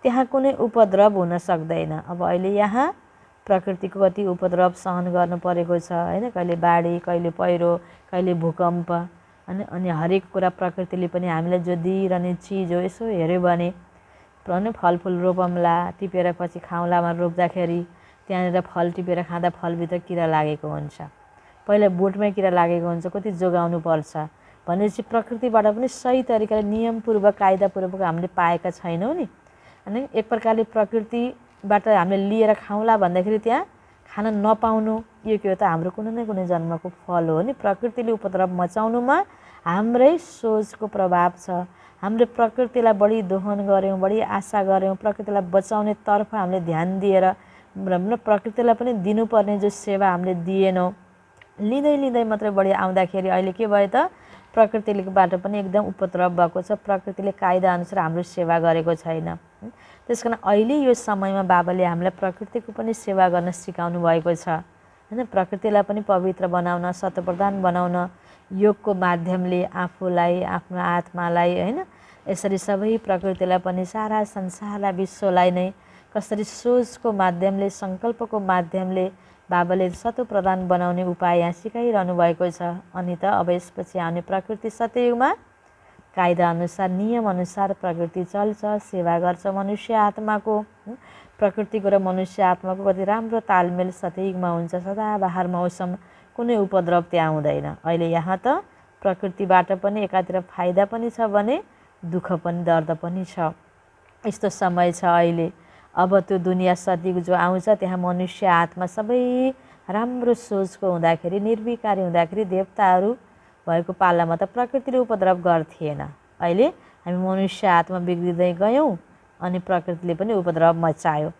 A: त्यहाँ कुनै उपद्रव हुन सक्दैन। अब अहिले यहाँ प्रकृतिको कति उपद्रव सहन गर्नु परेको छ हैन। कहिले बाढी, कहिले पहिरो, कहिले भूकम्प अनि हरेक कुरा प्रकृतिले पनि हामीलाई जो दिइरहने चिज हो। यसो हेऱ्यो भने फलफुल रोपौँला, टिपेर पछि खाउँलामा रोप्दाखेरि त्यहाँनिर फल टिपेर खाँदा फलभित्र किरा लागेको हुन्छ। पहिला बोटमै किरा लागेको हुन्छ, कति जोगाउनु पर्छ भनेपछि प्रकृतिबाट पनि सही तरिकाले नियमपूर्वक कायदापूर्वक हामीले पाएका छैनौँ नि। अनि एक प्रकारले प्रकृतिबाट हामीले लिएर खाउँला भन्दाखेरि त्यहाँ खान नपाउनु, यो के हो त हाम्रो कुनै न कुनै जन्मको फल हो नि। प्रकृतिले उपद्रव मचाउनुमा हाम्रै सोचको प्रभाव छ। हामीले प्रकृतिलाई बढी दोहन गऱ्यौँ, बढी आशा गऱ्यौँ, प्रकृतिलाई बचाउने तर्फ हामीले ध्यान दिएर प्रकृतिलाई पनि दिनुपर्ने जो सेवा हामीले दिएनौँ, लिँदै लिँदै मात्रै बढी आउँदाखेरि अहिले के भयो त प्रकृतिबाट पनि एकदम उपद्रव भएको छ। प्रकृतिले कायदा अनुसार हाम्रो सेवा गरेको छैन। त्यसकारण अहिले यो समयमा बाबाले हामीलाई प्रकृतिको पनि सेवा गर्न सिकाउनु भएको छ हैन। प्रकृतिलाई पनि पवित्र बनाउन, शतप्रधान बनाउन योगको माध्यमले आफूलाई, आफ्नो आत्मालाई हैन, यसरी सबै प्रकृतिलाई पनि सारा संसारलाई, विश्वलाई नै कसरी सोचको माध्यमले, सङ्कल्पको माध्यमले बाबाले शतप्रधान बनाउने उपाय यहाँ सिकाइरहनु भएको छ। अनि त अब यसपछि आउने प्रकृति सतयुगमा कायदा अनुसार, नियम अनुसार प्रकृति चल्छ, सेवा गर्छ मनुष्य आत्माको। प्रकृतिको र मनुष्य आत्माको कति राम्रो तालमेल सतयुगमा हुन्छ। सदाबहार मौसम, कुनै उपद्रव त्यहाँ हुँदैन। अहिले यहाँ त प्रकृतिबाट पनि एकातिर फाइदा पनि छ भने दुःख पनि, दर्द पनि छ। यस्तो समय छ अहिले। अब त्यो दुनियाँ सतयुग जो आउँछ त्यहाँ मनुष्य आत्मा सबै राम्रो सोचको हुँदाखेरि, निर्विकारी हुँदाखेरि देवताहरू भएको पालामा त प्रकृतिले उपद्रव गर्थेन। अहिले हामी मनुष्य आत्मा बिग्रिँदै गयौँ अनि प्रकृतिले पनि उपद्रव मचायो।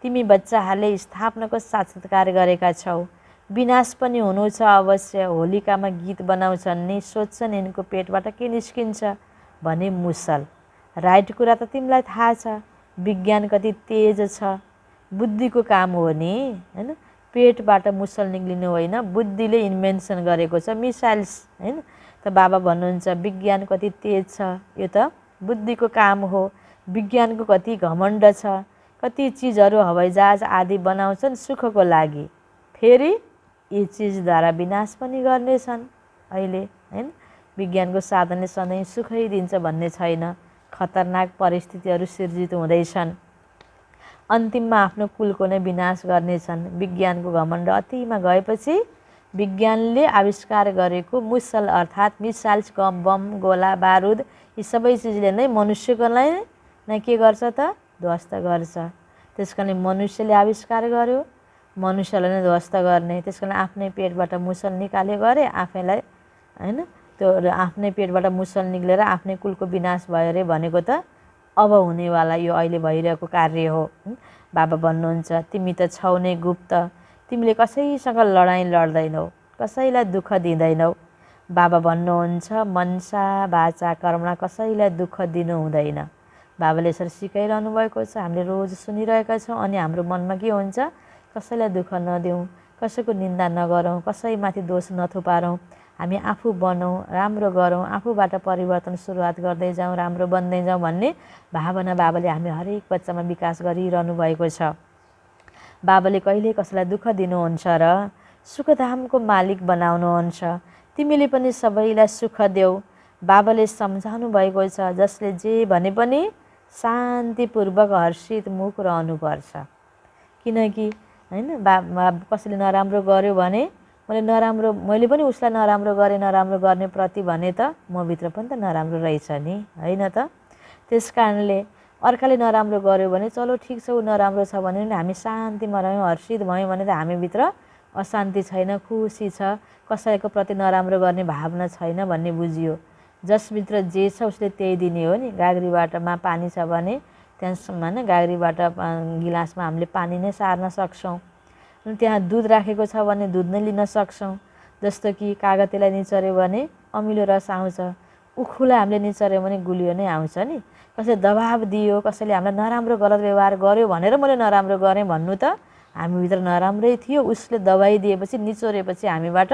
A: तिमी बच्चाहरूले स्थापनाको साक्षात्कार गरेका छौ। विनाश पनि हुनु छ अवश्य। होलिकामा गीत बनाउँछन् नि, सोध्छन् यिनको पेटबाट के निस्किन्छ भने मुसल। राइट कुरा त तिमीलाई थाहा छ। विज्ञान कति तेज छ, बुद्धिको काम हो नि हैन। पेटबाट मुसल निक्लिनु होइन, बुद्धिले इन्भेन्सन गरेको छ मिसाइल्स हैन। त बाबा भन्नुहुन्छ विज्ञान कति तेज छ, यो त बुद्धिको काम हो। विज्ञानको कति घमण्ड छ, कति चिजहरू हवाईजहाज आदि बनाउँछन् सुखको लागि, फेरि यी चिजद्वारा विनाश पनि गर्नेछन् अहिले हैन। विज्ञानको साधनले सधैँ सुखै दिन्छ भन्ने छैन। खतरनाक परिस्थितिहरू सिर्जित हुँदैछन्। अन्तिममा आफ्नो कुलको नै विनाश गर्नेछन्। विज्ञानको घमण्ड अतिमा गएपछि विज्ञानले आविष्कार गरेको मुसल अर्थात् मिसाइल्स, बम, गोला बारुद यी सबै चिजले नै मनुष्यकोलाई नै के गर्छ त ध्वस्त गर्छ। त्यस कारणले मनुष्यले आविष्कार गर्यो, मनुष्यलाई नै ध्वस्त गर्ने। त्यस कारण आफ्नै पेटबाट मुसल निकाल्यो गरे आफैलाई, होइन? त्यो आफ्नै पेटबाट मुसल निक्लेर आफ्नै कुलको विनाश भयो अरे भनेको त अब हुनेवाला यो अहिले भइरहेको कार्य हो। बाबा भन्नुहुन्छ तिमी त छौ नै गुप्त, तिमीले कसैसँग लडाइँ लड्दैनौ, कसैलाई दुःख दिँदैनौ। बाबा भन्नुहुन्छ मनसा वाचा कर्मणा कसैलाई दुःख दिनु हुँदैन। बाबाले यसरी सिकाइरहनु भएको छ, हामीले रोज सुनिरहेका छौँ। अनि हाम्रो मनमा के हुन्छ? कसैलाई दुःख नदिउँ, कसैको निन्दा नगरौँ, कसैमाथि दोष नथुपारौँ, हामी आफू बनौँ, राम्रो गरौँ, आफूबाट परिवर्तन सुरुवात गर्दै जाउँ, राम्रो बन्दै जाउँ भन्ने भावना बाबाले हामी हरेक बच्चामा विकास गरिरहनु भएको छ। बाबाले कहिले कसैलाई दुःख दिनुहुन्छ र सुखधामको मालिक बनाउनुहुन्छ। तिमीले पनि सबैलाई सुख देऊ। बाबाले सम्झाउनु भएको छ जसले जे भने पनि शान्तिपूर्वक हर्षित मुख रहनुपर्छ। किनकि होइन कसैले नराम्रो गर्यो भने मैले पनि उसलाई नराम्रो गरेँ, नराम्रो गर्ने प्रति भने त मभित्र पनि त नराम्रो रहेछ नि, होइन त? त्यस कारणले अर्काले नराम्रो गर्यो भने चलो ठिक छ, ऊ नराम्रो छ भने हामी शान्तिमा रह्यौँ, हर्षित भयौँ भने त हामीभित्र अशान्ति छैन, खुसी छ, कसैको प्रति नराम्रो गर्ने भावना छैन भन्ने बुझियो। जसभित्र जे छ उसले त्यही दिने हो नि। गाग्रीबाटमा पानी छ भने त्यहाँसम्म होइन गाग्रीबाट गिलासमा हामीले पानी नै सार्न सक्छौँ। त्यहाँ दुध राखेको छ भने दुध नै लिन सक्छौँ। जस्तो कि कागतीलाई निचर्यो भने अमिलो रस आउँछ, उखुलाई हामीले निचर्यो भने गुलियो नै आउँछ नि। कसैले दबाब दियो, कसैले हामीलाई नराम्रो गलत व्यवहार गर्यो भनेर मैले नराम्रो गरेँ भन्नु त हामीभित्र नराम्रै थियो। उसले दबाई दिएपछि निचोरेपछि हामीबाट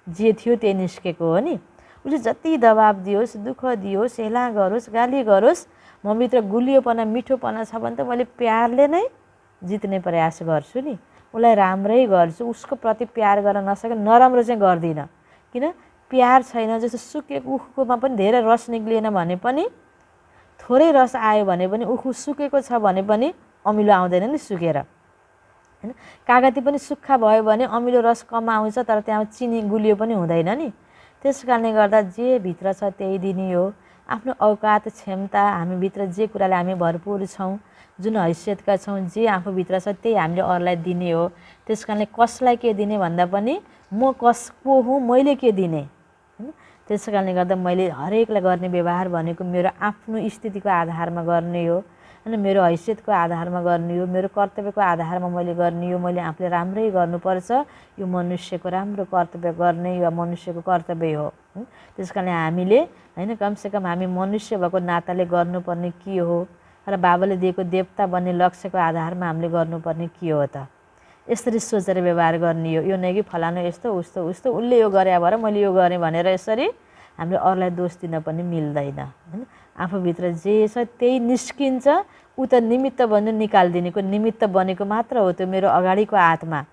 A: जे थियो त्यही निस्केको हो नि। उसले जति दबाब दियोस्, दुःख दियोस्, हेला गरोस्, गाली गरोस्, मभित्र गुलियोपना मिठोपना छ भने त मैले प्यारले नै जित्ने प्रयास गर्छु नि। उसलाई राम्रै गर्छु, उसको प्रति प्यार गर्न नसके नराम्रो चाहिँ गर्दिनँ। किन? प्यार छैन। जस्तो सुकेको उखुकोमा पनि धेरै रस निक्लिएन भने पनि, थोरै रस आयो भने पनि, उखु सुकेको छ भने पनि अमिलो आउँदैन नि सुकेर, होइन? कागती पनि सुक्खा भयो भने अमिलो रस कम आउँछ, तर त्यहाँ चिनी गुलियो पनि हुँदैन नि। त्यस कारणले गर्दा जे भित्र छ त्यही दिने हो। आफ्नो औकात क्षमता हामीभित्र जे कुराले हामी भरपुर छौँ, जुन हैसियतका छौँ, जे आफूभित्र छ त्यही हामीले अरूलाई दिने हो। त्यस कारणले कसलाई के दिने भन्दा पनि म कसको हुँ, मैले के दिने, होइन? त्यस कारणले गर्दा मैले हरेकलाई गर्ने व्यवहार भनेको मेरो आफ्नो स्थितिको आधारमा गर्ने हो, होइन? मेरो हैसियतको आधारमा गर्ने हो, मेरो कर्तव्यको आधारमा मैले गर्ने हो। मैले आफूले राम्रै गर्नुपर्छ, यो मनुष्यको राम्रो कर्तव्य गर्ने यो मनुष्यको कर्तव्य हो। त्यस कारणले हामीले होइन कमसेकम हामी मनुष्य भएको नाताले गर्नुपर्ने के हो र बाबाले दिएको देवता बन्ने लक्ष्यको आधारमा हामीले गर्नुपर्ने के हो त? यसरी सोचेर व्यवहार गर्ने हो। यो नै कि फलानु यस्तो उस्तो उस्तो उसले यो गरे भएर मैले यो गरेँ भनेर यसरी हामीले अरूलाई दोष दिन पनि मिल्दैन, होइन? आफूभित्र जे छ त्यही निस्किन्छ। ऊ त निमित्त बन्नु निकालिदिनेको निमित्त बनेको मात्र हो त्यो मेरो अगाडिको आत्मा।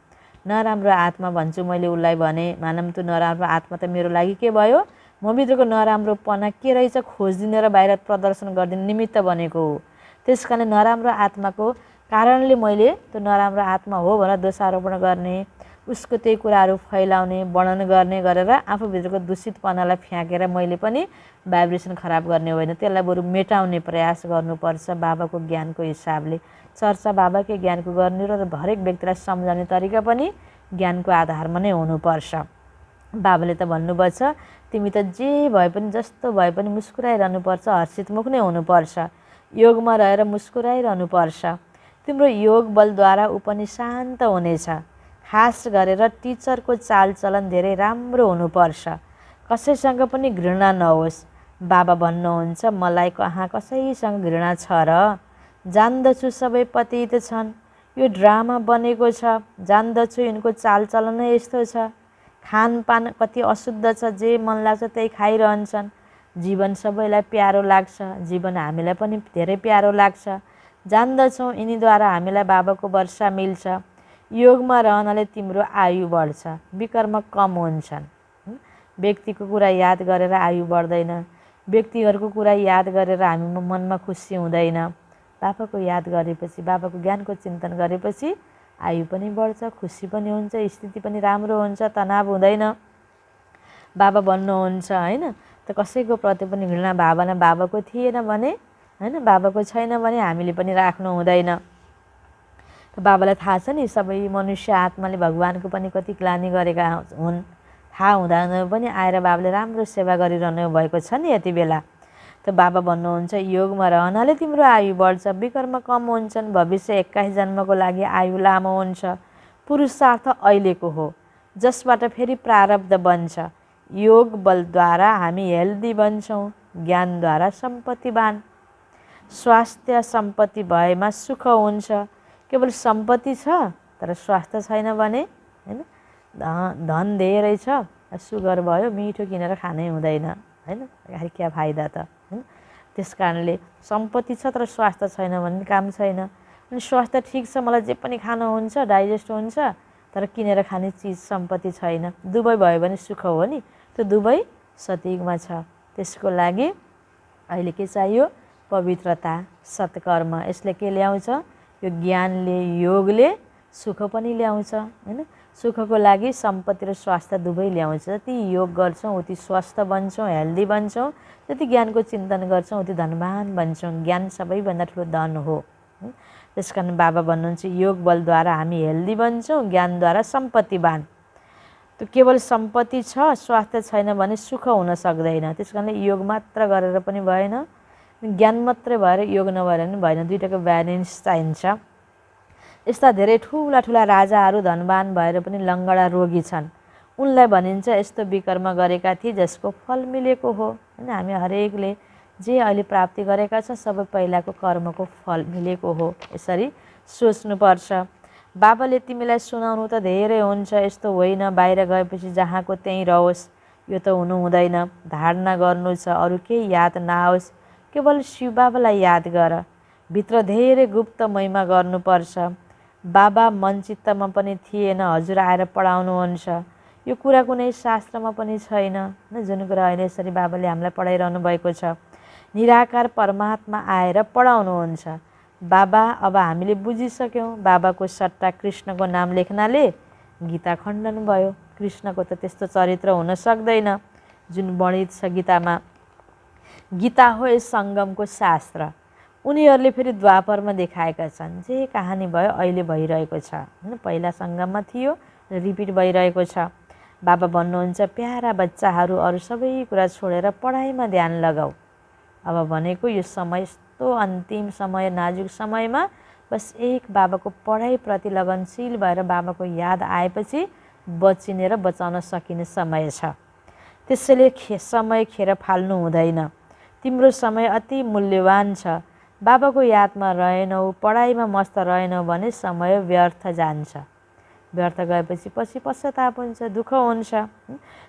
A: नराम्रो आत्मा भन्छु मैले उसलाई भने, मानम त्यो नराम्रो आत्मा त मेरो लागि के भयो? मभित्रको नराम्रोपना के रहेछ खोजिदिने र बाहिर प्रदर्शन गरिदिने निमित्त बनेको हो। त्यस कारणले नराम्रो आत्माको कारणले मैले त्यो नराम्रो आत्मा हो भनेर दोषारोपण गर्ने, उसको त्यही कुराहरू फैलाउने, वर्णन गर्ने गरेर आफूभित्रको दूषितपनालाई फ्याँकेर मैले पनि भाइब्रेसन खराब गर्ने होइन, त्यसलाई बरु मेटाउने प्रयास गर्नुपर्छ बाबाको ज्ञानको हिसाबले। चर्चा बाबाकै ज्ञानको गर्ने र हरेक व्यक्तिलाई सम्झाउने तरिका पनि ज्ञानको आधारमा नै हुनुपर्छ। बाबाले त भन्नुभएको छ तिमी त जे भए पनि जस्तो भए पनि मुस्कुराइरहनुपर्छ, हर्षितमुख नै हुनुपर्छ, योगमा रहेर मुस्कुराइरहनुपर्छ। तिम्रो योग बलद्वारा ऊ पनि शान्त हुनेछ। खास गरेर टिचरको चालचलन धेरै राम्रो हुनुपर्छ, कसैसँग पनि घृणा नहोस्। बाबा भन्नुहुन्छ मलाई कहाँ कसैसँग घृणा छ र? जान्दछु सबै पतित छन्, यो ड्रामा बनेको छ, जान्दछु यिनको चालचलन नै यस्तो छ, खानपान कति अशुद्ध छ, जे मन लाग्छ त्यही खाइरहन्छन्। जीवन सबैलाई प्यारो लाग्छ, जीवन हामीलाई पनि धेरै प्यारो लाग्छ। जान्दछौँ यिनीद्वारा हामीलाई बाबाको वर्षा मिल्छ। योगमा रहनाले तिम्रो आयु बढ्छ, विकर्म कम हुन्छन्। व्यक्तिको कुरा याद गरेर आयु बढ्दैन, व्यक्तिहरूको कुरा याद गरेर हामीमा मनमा खुसी हुँदैन। बाबाको याद गरेपछि, बाबाको ज्ञानको चिन्तन गरेपछि आयु पनि बढ्छ, खुसी पनि हुन्छ, स्थिति पनि राम्रो हुन्छ, तनाव हुँदैन। बाबा भन्नुहुन्छ होइन त कसैको प्रति पनि घृणा भावना बाबाको थिएन भने, होइन बाबाको छैन भने हामीले पनि राख्नु हुँदैन। त बाबालाई थाहा छ नि सबै मनुष्य आत्माले भगवानको पनि कति ग्लानि गरेका हुन्। थाहा हुँदा पनि आएर बाबाले राम्रो सेवा गरिरहनु भएको छ नि यति बेला। त बाबा भन्नुहुन्छ योगमा रहनाले तिम्रो आयु बढ्छ, विकर्म कम हुन्छन्, भविष्य 21 जन्मको लागि आयु लामो हुन्छ। पुरुषार्थ अहिलेको हो जसबाट फेरि प्रारब्ध बन्छ। योग बलद्वारा हामी हेल्दी बन्छौँ, ज्ञानद्वारा सम्पत्तिवान। स्वास्थ्य सम्पत्ति भएमा सुख हुन्छ। केवल सम्पत्ति छ तर स्वास्थ्य छैन भने हैन, धन धेरै छ सुगर भयो मिठो किनेर खानै हुँदैन हैन, क्या फाइदा त हैन। त्यस कारणले सम्पत्ति छ तर स्वास्थ्य छैन भने काम छैन। अनि स्वास्थ्य ठिक छ, मलाई जे पनि खान हुन्छ, डाइजेस्ट हुन्छ, तर किनेर खाने चिज सम्पत्ति छैन। दुवै भयो भने सुख हो नि, त्यो दुवै सतयुगमा छ। त्यसको लागि अहिले के चाहियो? पवित्रता, सत्कर्म। यसले के ल्याउँछ? यो ज्ञानले, योगले सुख पनि ल्याउँछ हैन। सुखको लागि सम्पत्ति र स्वास्थ्य दुवै ल्याउँछ। जति योग गर्छौँ उति स्वस्थ बन्छौँ, हेल्दी बन्छौँ। जति ज्ञानको चिन्तन गर्छौँ उति धनवान बन्छौँ। ज्ञान सबैभन्दा ठुलो धन हो। त्यस कारण बाबा भन्नुहुन्छ योग बलद्वारा हामी हेल्दी बन्छौँ, ज्ञानद्वारा सम्पत्तिवान। त्यो केवल सम्पत्ति छ स्वास्थ्य छैन भने सुख हुन सक्दैन। त्यस कारणले योग मात्र गरेर पनि भएन, ज्ञान मात्रै भएर योग नभएर पनि भएन। दुईटाको ब्यालेन्स चाहिन्छ। यस्ता धेरै ठुला ठुला राजाहरू धनवान भएर पनि लङ्गडा रोगी छन्। उनलाई भनिन्छ यस्तो विकर्म गरेका थिए जसको फल मिलेको हो हैन। हामी हरेकले जे अहिले प्राप्ति गरेका छौँ सबै पहिलाको कर्मको फल मिलेको हो। यसरी सोच्नुपर्छ। बाबाले तिमीलाई सुनाउनु त धेरै हुन्छ, यस्तो होइन बाहिर गएपछि जहाँको त्यहीँ रहोस्, यो त हुनु हुँदैन। धारणा गर्नु छ, अरू केही याद नआओस्, केवल शिव बाबालाई याद गर। भित्र धेरै गुप्त महिमा गर्नुपर्छ। बाबा मनचित्तमा पनि थिएन, हजुर आएर पढाउनुहुन्छ। यो कुरा कुनै शास्त्रमा पनि छैन, जुन कुरा अहिले यसरी बाबाले हामीलाई पढाइरहनु भएको छ। निराकार परमात्मा आएर पढाउनुहुन्छ। बाबा अब हामीले बुझिसक्यौँ। बाबाको सट्टा कृष्णको नाम लेख्नाले गीता खण्डन भयो। कृष्णको त त्यस्तो चरित्र हुन सक्दैन जुन वर्णित छ गीतामा। गीता हो यस सङ्गमको शास्त्र। उनीहरूले फेरि द्वापरमा देखाएका छन्। जे कहानी भयो अहिले भइरहेको छ हैन, पहिला सङ्गममा थियो र रिपिट भइरहेको छ। बाबा भन्नुहुन्छ प्यारा बच्चाहरू अरू सबै कुरा छोडेर पढाइमा ध्यान लगाऊ। अब भनेको यो समय यस्तो अन्तिम समय, नाजुक समयमा बस एक बाबाको पढाइप्रति लगनशील भएर बाबाको याद आएपछि बचिने र बचाउन सकिने समय छ। त्यसैले समय खेर फाल्नु हुँदैन। तिम्रो समय अति मूल्यवान छ। बाबाको यादमा रहेनौ, पढाइमा मस्त रहेनौ भने समय व्यर्थ जान्छ। व्यर्थ गएपछि पछि पश्चाताप हुन्छ, दुःख हुन्छ।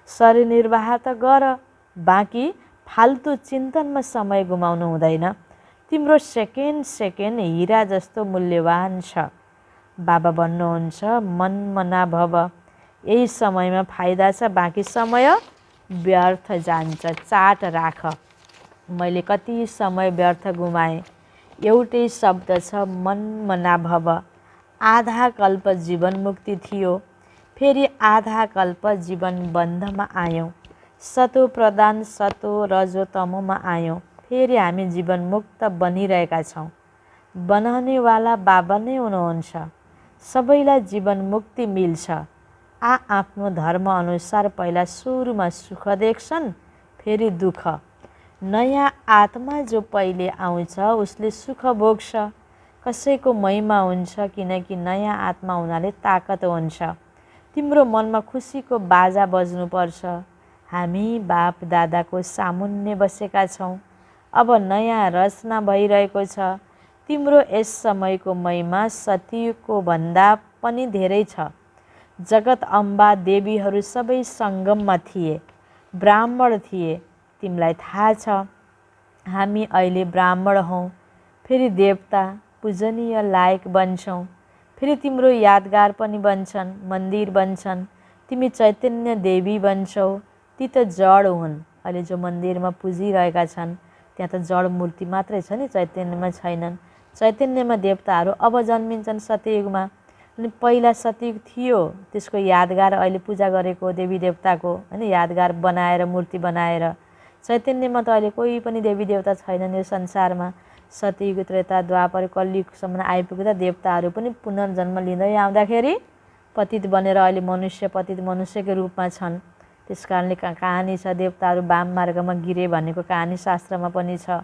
A: शरीर निर्वाह त गर, बाँकी फाल्तु चिन्तनमा समय गुमाउनु हुँदैन। तिम्रो सेकेन्ड सेकेन्ड हिरा जस्तो मूल्यवान छ। बाबा भन्नुहुन्छ मनमना भव। यही समयमा फाइदा छ, बाँकी समय व्यर्थ जान्छ। चाट राख। मैले कति समय व्यर्थ गुमाएँ। एउटै शब्द छ मनमना भव। आधा कल्प जीवन मुक्ति थियो, फेरि आधा कल्प जीवन बन्धमा आयौँ। सतो प्रदान सतो रजो तमोमा आयौँ, फेरि हामी जीवन मुक्त बनिरहेका छौँ। बनाउनेवाला बाबा नै हुनुहुन्छ। सबैलाई जीवन मुक्ति मिल्छ। आफ्नो धर्म अनुसार पहिला सुरुमा सुख देख्छन्, फेरि दुःख। नयाँ आत्मा जो पहिले आउँछ उसले सुख भोग्छ। कसैको महिमा हुन्छ किनकि नयाँ आत्मा हुनाले ताकत हुन्छ। तिम्रो मनमा खुसीको बाजा बज्नुपर्छ। हामी बाप दादाको सामुन्ने बसेका छौँ। अब नयाँ रचना भइरहेको छ। तिम्रो यस समयको महिमा सतीको भन्दा पनि धेरै छ। जगत अम्बा देवीहरू सबै सङ्गममा थिए, ब्राह्मण थिए। तिमीलाई थाहा छ हामी अहिले ब्राह्मण हौँ, फेरि देवता पूजनीय लायक बन्छौँ। फेरि तिम्रो यादगार पनि बन्छन्, मन्दिर बन्छन्। तिमी चैतन्य देवी बन्छौ। ती त जड हुन्। अहिले जो मन्दिरमा पुजिरहेका छन् त्यहाँ त जड मूर्ति मात्रै छ नि, चैतन्यमा छैनन्। चैतन्यमा देवताहरू अब जन्मिन्छन् सतयुगमा। अनि पहिला सतयुग थियो, त्यसको यादगार अहिले पूजा गरेको देवी देवताको हैन यादगार बनाएर मूर्ति बनाएर चैतन्यमा त अहिले कोही पनि देवी देवता छैनन् यो संसारमा। सतयुग त्रेता द्वापर कलियुगसम्म आइपुग्दा देवताहरू पनि पुनर्जन्म लिँदै आउँदाखेरि पतित बनेर अहिले मनुष्य पतित मनुष्यको रूपमा छन्। त्यस कारणले कहानी छ देवताहरू वाम मार्गमा गिरे भनेको कहानी शास्त्रमा पनि छ।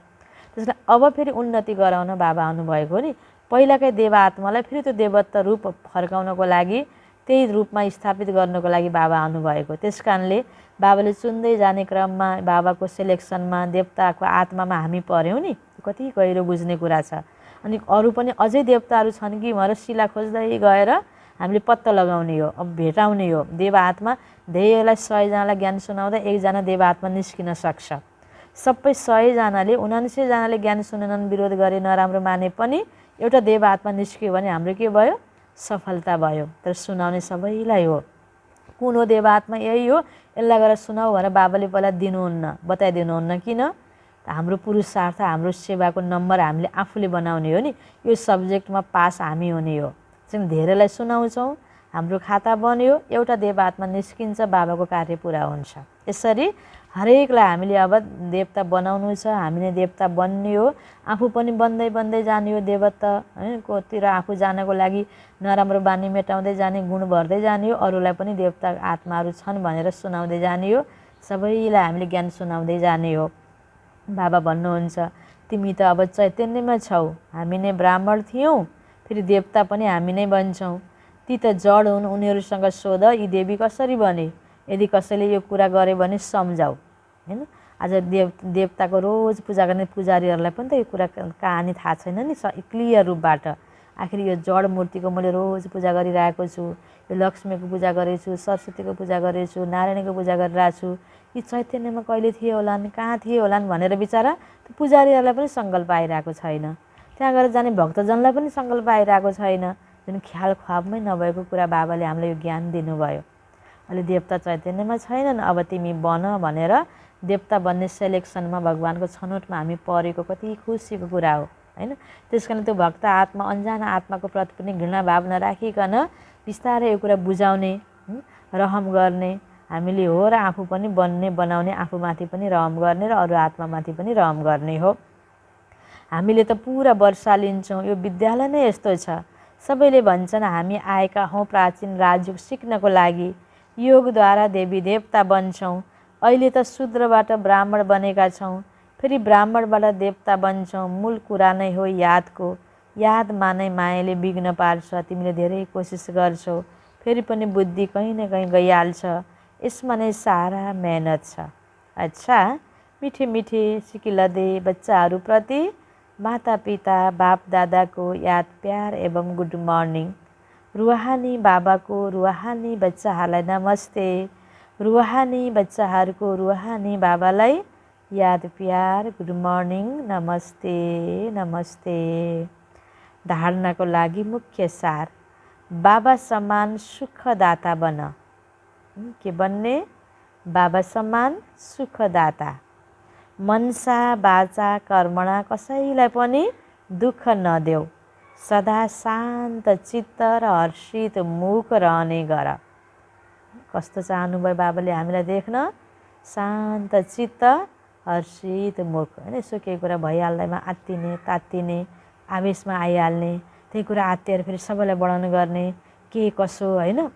A: त्यस कारण अब फेरि उन्नति गराउन बाबा आउनुभएको नि। पहिलाकै देव आत्मालाई फेरि त्यो देवत्व रूप फर्काउनको लागि त्यही रूपमा स्थापित गर्नको लागि बाबा आउनुभएको। त्यस कारणले बाबाले चुन्दै जाने क्रममा बाबाको सेलेक्सनमा देवताको आत्मामा हामी पऱ्यौँ नि। कति गहिरो बुझ्ने कुरा छ। अनि अरू पनि अझै देवताहरू छन् कि भनेर शिला खोज्दै गएर हामीले पत्ता लगाउने हो, अब भेटाउने हो। देव आत्मा धेरैलाई 100 जनालाई ज्ञान सुनाउँदा 1 जना देव आत्मा निस्किन सक्छ। सबै 100 जनाले 79 जनाले ज्ञान सुनेनन्, विरोध गरे, नराम्रो माने पनि एउटा देव आत्मा निस्क्यो भने हाम्रो के भयो? सफलता भयो। तर सुनाउने सबैलाई हो। कुन हो देव आत्मा? यही हो, यसलाई गएर सुनाऊ भनेर बाबाले पहिला दिनुहुन्न, बताइदिनुहुन्न। किन? हाम्रो पुरुषार्थ, हाम्रो सेवाको नम्बर हामीले आफूले बनाउने हो नि। यो सब्जेक्टमा पास हामी हुने हो। चाहिँ धेरैलाई सुनाउँछौँ, हाम्रो खाता बन्यो, एउटा देव आत्मा निस्किन्छ, बाबाको कार्य पुरा हुन्छ। यसरी हरेकलाई हामीले अब देवता बनाउनु छ, हामीले देवता बन्ने हो। आफू पनि बन्दै बन्दै जाने हो देवता कोतिर आफू जानको लागि नराम्रो बानी मेटाउँदै जाने, गुण भर्दै जाने हो। अरूलाई पनि देवता आत्माहरू छन् भनेर सुनाउँदै जाने हो। सबैलाई हामीले ज्ञान सुनाउँदै जाने हो। बाबा भन्नुहुन्छ तिमी त अब चैतन्यमा छौ, हामी नै ब्राह्मण थियौँ, फेरि देवता पनि हामी नै बन्छौँ। ती त जड हुन्, उनीहरूसँग सोध यी देवी कसरी बने। यदि कसैले यो कुरा गरे भने सम्झाऊ हैन। आज देवताको रोज पूजा गर्ने पुजारीहरूलाई पनि त यो कुरा कहानी थाहा छैन नि क्लियर रूपबाट। आखिर यो जड मूर्तिको मैले रोज पूजा गरिरहेको छु, यो लक्ष्मीको पूजा गरेछु, सरस्वतीको पूजा गरेछु, नारायणको पूजा गरिरहेको छु, यी चैतन्यमा कहिले थिए होलान्, कहाँ थिए होलान् भनेर बिचारा त्यो पुजारीहरूलाई पनि सङ्कल्प आइरहेको छैन। त्यहाँ गएर जाने भक्तजनलाई पनि सङ्कल्प आइरहेको छैन। जुन ख्याल ख्वाबमै नभएको कुरा बाबाले हामीलाई यो ज्ञान दिनुभयो। अहिले देवता चैतन्यमा छैनन्, अब तिमी बन भनेर देवता बन्ने सेलेक्सनमा भगवानको छनौटमा हामी परेको कति खुसीको कुरा हो हैन। त्यस कारण त्यो भक्त आत्मा अन्जान आत्माको प्रति पनि घृणा भाव नराखिकन बिस्तारै यो कुरा बुझाउने, रहम गर्ने, हामीले हो र आफू पनि बन्ने बनाउने, आफूमाथि पनि रहम गर्ने र अरू आत्मामाथि पनि रहम गर्ने हो। हामीले त पुरा वर्षा लिन्छौँ, यो विद्यालय नै यस्तो छ। सबैले भन्छन् हामी आएका हौँ प्राचीन राजयोग सिक्नको लागि, योगद्वारा देवी देवता बन्छौँ। अहिले त शूद्रबाट ब्राह्मण बनेका छौँ, फेरि ब्राह्मणबाट देवता बन्छौँ। मूल कुरा नै हो यादको, याद मानै मायाले विघ्न पार्छ। तिमीले धेरै कोसिस गर्छौ, फेरि पनि बुद्धि कहीँ न कहीँ गइहाल्छ। यसमा नै सारा मेहनत छ। अच्छा, मिठे मिठे सिकिलदे बच्चाहरूप्रति माता पिता बाप दादाको याद प्यार एवं गुड मर्निङ। रुहानी बाबाको रुहानी बच्चाहरूलाई नमस्ते। रुहानी बच्चाहरूको रुहानी बाबालाई याद प्यार गुड मर्निङ नमस्ते नमस्ते। धारणाको लागि मुख्य सार, बाबा समान सुखदाता बन। के बन्ने? बाबा समान सुखदाता। मनसा बाचा कर्मणा कसैलाई पनि दुःख नदेऊ। सदा शान्त चित्त र हर्षित मुख रहने गर। कस्तो चाहनुभयो बाबाले हामीलाई देख्न? शान्त चित्त हर्षित मुख हैन। यसो केही कुरा भइहाल्दैमा आत्तिने तात्तिने आवेशमा आइहाल्ने, त्यही कुरा आत्तिएर फेरि सबैलाई बढाउनु गर्ने के कसो हैन।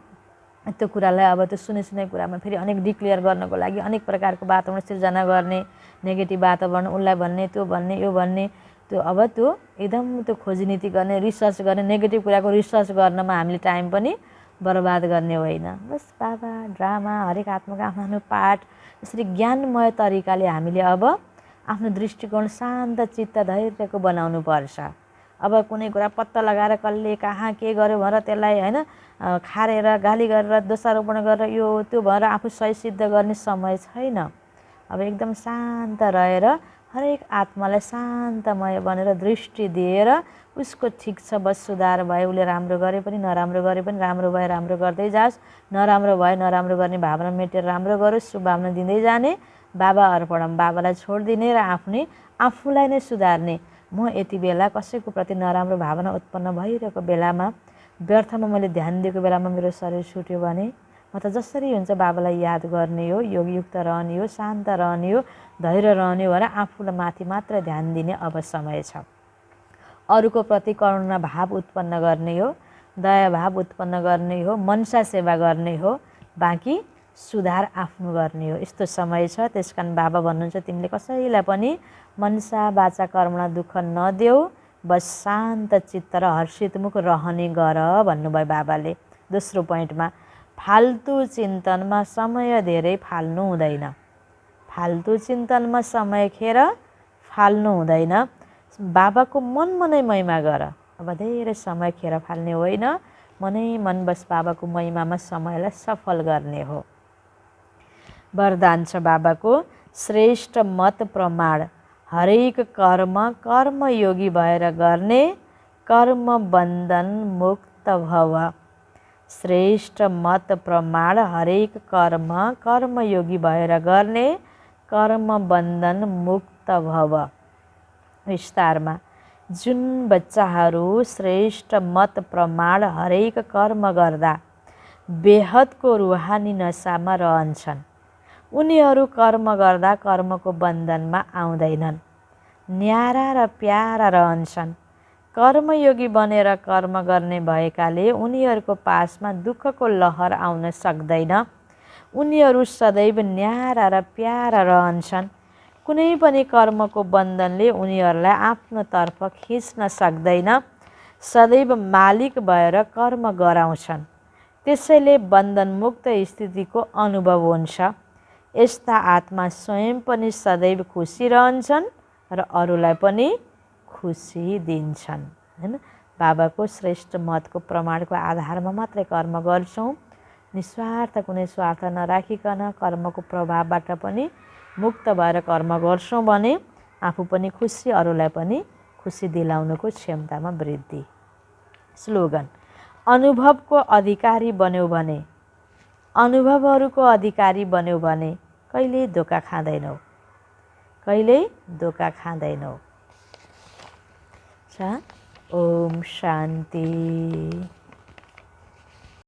A: त्यो कुरालाई अब त्यो सुने कुरामा फेरि अनेक डिक्लेयर गर्नको लागि अनेक प्रकारको वातावरण सिर्जना गर्ने, नेगेटिभ वातावरण, उसलाई भन्ने त्यो भन्ने यो भन्ने, त्यो अब त्यो एकदम त्यो खोजनीति गर्ने, रिसर्च गर्ने, नेगेटिभ कुराको रिसर्च गर्नमा हामीले टाइम पनि बर्बाद गर्ने होइन। बस बाबा ड्रामा हरेक आत्माको आफ्नो आफ्नो पाठ यसरी ज्ञानमय तरिकाले हामीले अब आफ्नो दृष्टिकोण शान्त चित्त धैर्यको बनाउनु पर्छ। अब कुनै कुरा पत्ता लगाएर कसले कहाँ के गर्यो भनेर त्यसलाई हैन खारेर गाली गरेर दोषारोपण गरेर यो त्यो भएर आफू सही सिद्ध गर्ने समय छैन। अब एकदम शान्त रहेर हरेक आत्मालाई शान्तमय बनेर दृष्टि दिएर उसको ठिक छ बस सुधार भयो, उसले राम्रो गरे पनि नराम्रो गरे पनि राम्रो भए राम्रो गर्दै जाओस्, नराम्रो भए नराम्रो गर्ने भावना मेटेर राम्रो गरोस्, शुभ भावना दिँदै जाने। बाबा अर्पणम, बाबालाई छोडिदिने र आफूलाई नै सुधार्ने। म यति बेला कसैको प्रति नराम्रो भावना उत्पन्न भइरहेको बेलामा, व्यर्थमा मैले ध्यान दिएको बेलामा मेरो शरीर छुट्यो भने म म त जसरी हुन्छ बाबालाई याद गर्ने हो, योगयुक्त रहने हो, शान्त रहने हो, धैर्य रहने हो भनेर आफूलाई माथि मात्र ध्यान दिने अब समय छ। अरूको प्रति करुणा भाव उत्पन्न गर्ने हो, दया भाव उत्पन्न गर्ने हो, मनसा सेवा गर्ने हो, बाँकी सुधार आफ्नो गर्ने हो। यस्तो समय छ। त्यस कारण बाबा भन्नुहुन्छ तिमीले कसैलाई पनि मनसा वाचा कर्मणा दुःख नदेऊ, बस शान्त चित्त र हर्षितमुख रहने गर भन्नुभयो बाबाले। दोस्रो पोइन्टमा फाल्तु चिन्तनमा समय धेरै फाल्नु हुँदैन। फाल्तु चिन्तनमा समय खेर फाल्नु हुँदैन। बाबाको मनमनै महिमा गर। अब धेरै समय खेर फाल्ने होइन, मनै मन बस बाबाको महिमामा समयलाई सफल गर्ने हो। वरदान छ बाबाको श्रेष्ठ मत प्रमाण, हरेक कर्म कर्मयोगी भएर गर्ने, कर्म बन्धन मुक्त भव। श्रेष्ठ मत प्रमाण, हरेक कर्म कर्मयोगी भएर गर्ने, कर्म बन्धन मुक्त भव। विस्तारमा जुन बच्चाहरू श्रेष्ठ मत प्रमाण हरेक कर्म गर्दा बेहदको रुहानी नसामा रहन्छन्, उनीहरू कर्म गर्दा कर्मको बन्धनमा आउँदैनन्, न्यारा र प्यारा रहन्छन्। कर्मयोगी बनेर कर्म गर्ने भएकाले उनीहरूको पासमा दुःखको लहर आउन सक्दैन। उनीहरू सदैव न्यारा र प्यारा रहन्छन्। कुनै पनि कर्मको बन्धनले उनीहरूलाई आफ्नो तर्फ खिच्न सक्दैन। सदैव मालिक भएर कर्म गराउँछन्। त्यसैले बन्धनमुक्त स्थितिको अनुभव हुन्छ। यस्ता आत्मा स्वयं पनि सदैव खुसी रहन्छन् र अरूलाई पनि खुसी दिन्छन्। हैन, बाबाको श्रेष्ठ मतको प्रमाणको आधारमा मात्रै कर्म गर्छौँ। निस्वार्थ कुनै स्वार्थ नराखिकन कर्मको प्रभावबाट पनि मुक्त भएर कर्म गर्छौँ भने आफू पनि खुसी, अरूलाई पनि खुसी दिलाउनुको क्षमतामा वृद्धि। स्लोगन अनुभवको अधिकारी बन्यौ भने, अनुभवहरूको अधिकारी बन्यौ भने कहिल्यै धोका खाँदैनौ, कहिल्यै धोका खाँदैनौ। ओम शान्ति।